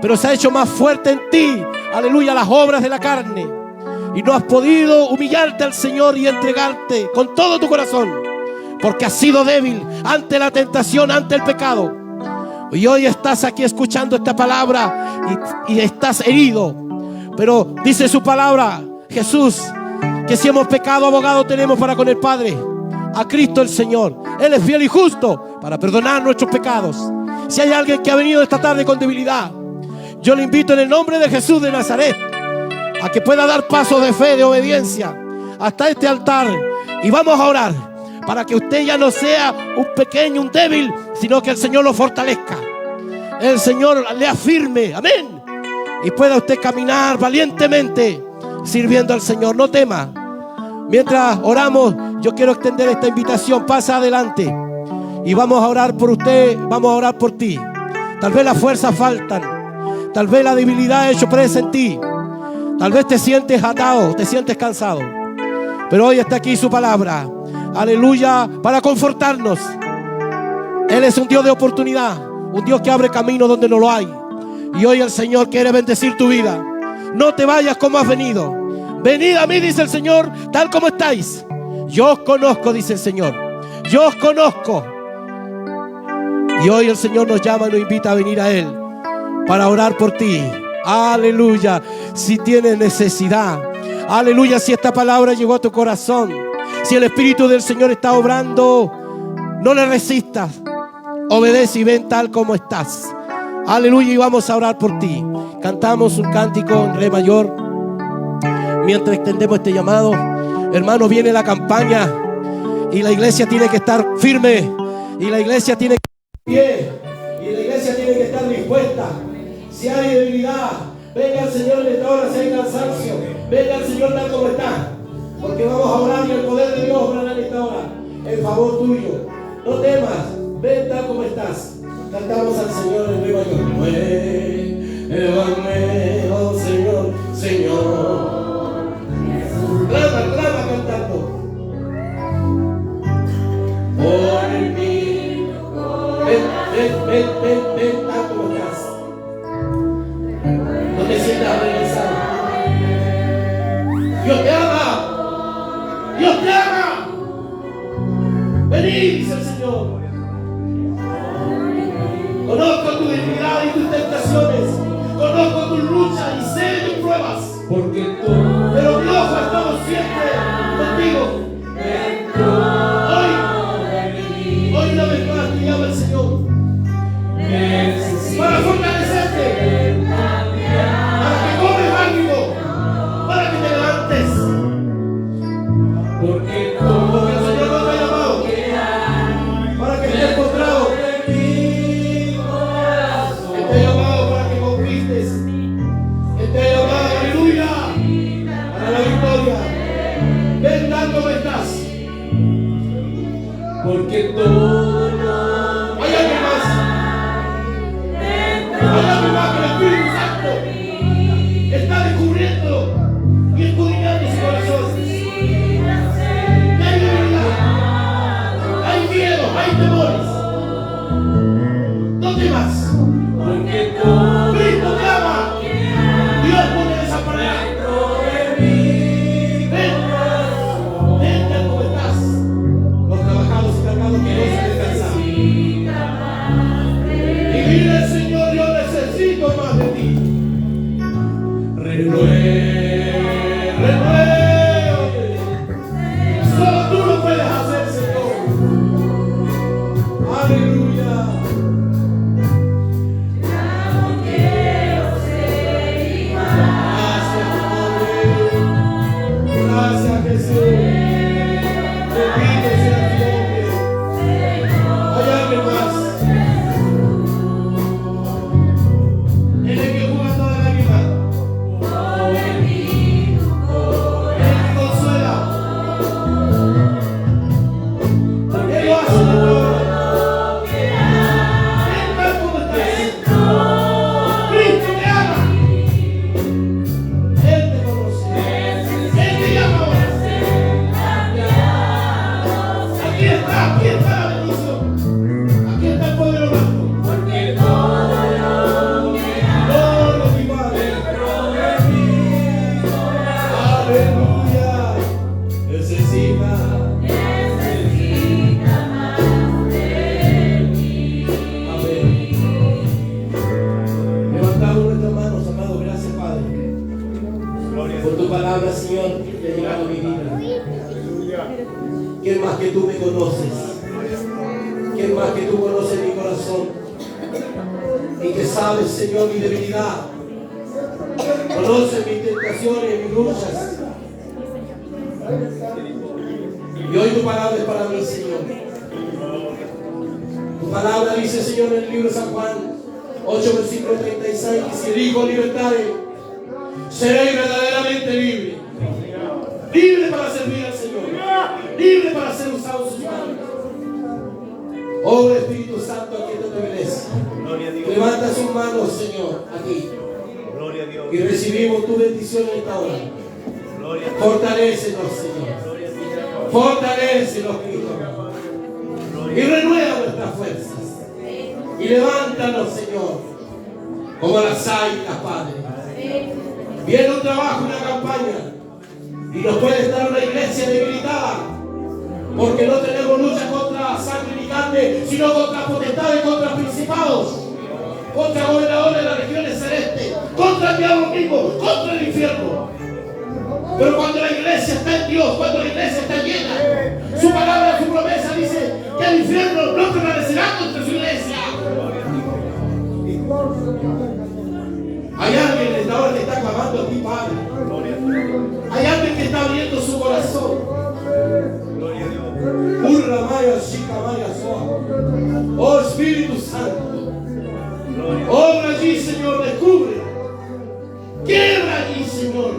pero se ha hecho más fuerte en ti, aleluya, las obras de la carne, y no has podido humillarte al Señor y entregarte con todo tu corazón, porque has sido débil ante la tentación, ante el pecado. Y hoy estás aquí escuchando esta palabra y estás herido. Pero dice su palabra, Jesús, que si hemos pecado, abogado tenemos para con el Padre, a Cristo el Señor. Él es fiel y justo para perdonar nuestros pecados. Si hay alguien que ha venido esta tarde con debilidad, yo le invito en el nombre de Jesús de Nazaret a que pueda dar pasos de fe, de obediencia hasta este altar, y vamos a orar para que usted ya no sea un pequeño, un débil, sino que el Señor lo fortalezca, el Señor le afirme, amén, y pueda usted caminar valientemente sirviendo al Señor. No tema. Mientras oramos, yo quiero extender esta invitación. Pasa adelante y vamos a orar por usted, vamos a orar por ti. Tal vez las fuerzas faltan, tal vez la debilidad ha hecho presa en ti, tal vez te sientes atado, te sientes cansado, pero hoy está aquí su palabra, aleluya, para confortarnos. Él es un Dios de oportunidad, un Dios que abre camino donde no lo hay, y hoy el Señor quiere bendecir tu vida. No te vayas como has venido. Venid a mí, dice el Señor, tal como estáis. Yo os conozco, dice el Señor, yo os conozco. Y hoy el Señor nos llama y nos invita a venir a Él para orar por ti. Aleluya. Si tienes necesidad, aleluya, si esta palabra llegó a tu corazón, si el Espíritu del Señor está obrando, no le resistas, obedece y ven tal como estás. Aleluya, y vamos a orar por ti. Cantamos un cántico en re mayor mientras extendemos este llamado. Hermano, viene la campaña y la iglesia tiene que estar firme, y la iglesia tiene que estar bien, y la iglesia tiene que estar dispuesta. Si hay debilidad, venga el Señor en esta hora. Si hay cansancio, venga el Señor tal como está, porque vamos a orar y el poder de Dios obrará en esta hora en favor tuyo. No temas, ven tal como estás. Cantamos al Señor en re mayor. Muévame, oh Señor, Señor. Clama cantando. Por mí, ven tal como estás. No te sientas regresado. Dios te ama. Dios te ama. Venid, dice el Señor. Conozco tu debilidad y tus tentaciones, conozco tus luchas y sé tus pruebas, pero mi ojo ha estado siempre contigo. Hoy una vez más te llama el Señor para fortalecerte, para que comes ánimo, para que te levantes, porque el Señor nos ha llamado para que estés postrado. Te ha llamado para que conquistes. Él te ha llamado, aleluya, para la victoria. Ven tal como estás, porque todo no. Hay algo más. Hay algo más que el Espíritu Santo está descubriendo y escudriñando su corazón. Hay debilidad, hay miedo, hay temores. No temas. Cristo te ama. Dios puede desamparar. Ven tal como estás. Los trabajados y cargados que no se descansan. tú me conoces. ¿Quién más que tú conoces mi corazón? Y que sabes, Señor, mi debilidad. Conoces mis tentaciones, mis luchas. Y hoy tu palabra es para mí, Señor. Tu palabra dice, Señor, en el libro de San Juan 8, versículo 36, que si el Hijo libertare, seréis verdaderamente libre. Libre para servir al Señor. Libre para ser usado en sus manos. Oh Espíritu Santo, aquí en esta iglesia. Levanta sus manos, Señor, aquí. Y recibimos tu bendición en esta hora. Fortalécenos, Señor. Fortalécenos, Cristo. Y renueva nuestras fuerzas. Y levántanos, Señor, como las águilas, Padre. Viene un trabajo, una campaña. Y nos puede estar una iglesia debilitada. Porque no tenemos lucha contra sangre ni carne, sino contra potestades, contra principados, contra gobernadores de las regiones celestes, contra el diablo mismo, contra el infierno. Pero cuando la iglesia está en Dios, cuando la iglesia está llena, su palabra, su promesa dice que el infierno no prevalecerá contra su iglesia. Hay alguien en esta hora que está clamando a ti, Padre. Hay alguien que está abriendo su corazón. Oh Espíritu Santo, obra allí, Señor, descubre. Quiebra allí, Señor.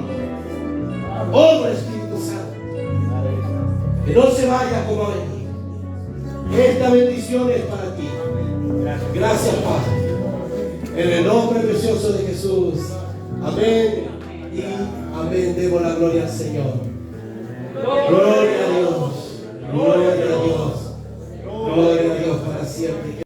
Obra, Espíritu Santo. Que no se vaya como a venir. Esta bendición es para ti. Gracias, Padre. En el nombre precioso de Jesús. Amén y amén. Demos la gloria al Señor. Gloria a Dios. Gloria a Dios. Gloria a Dios para siempre.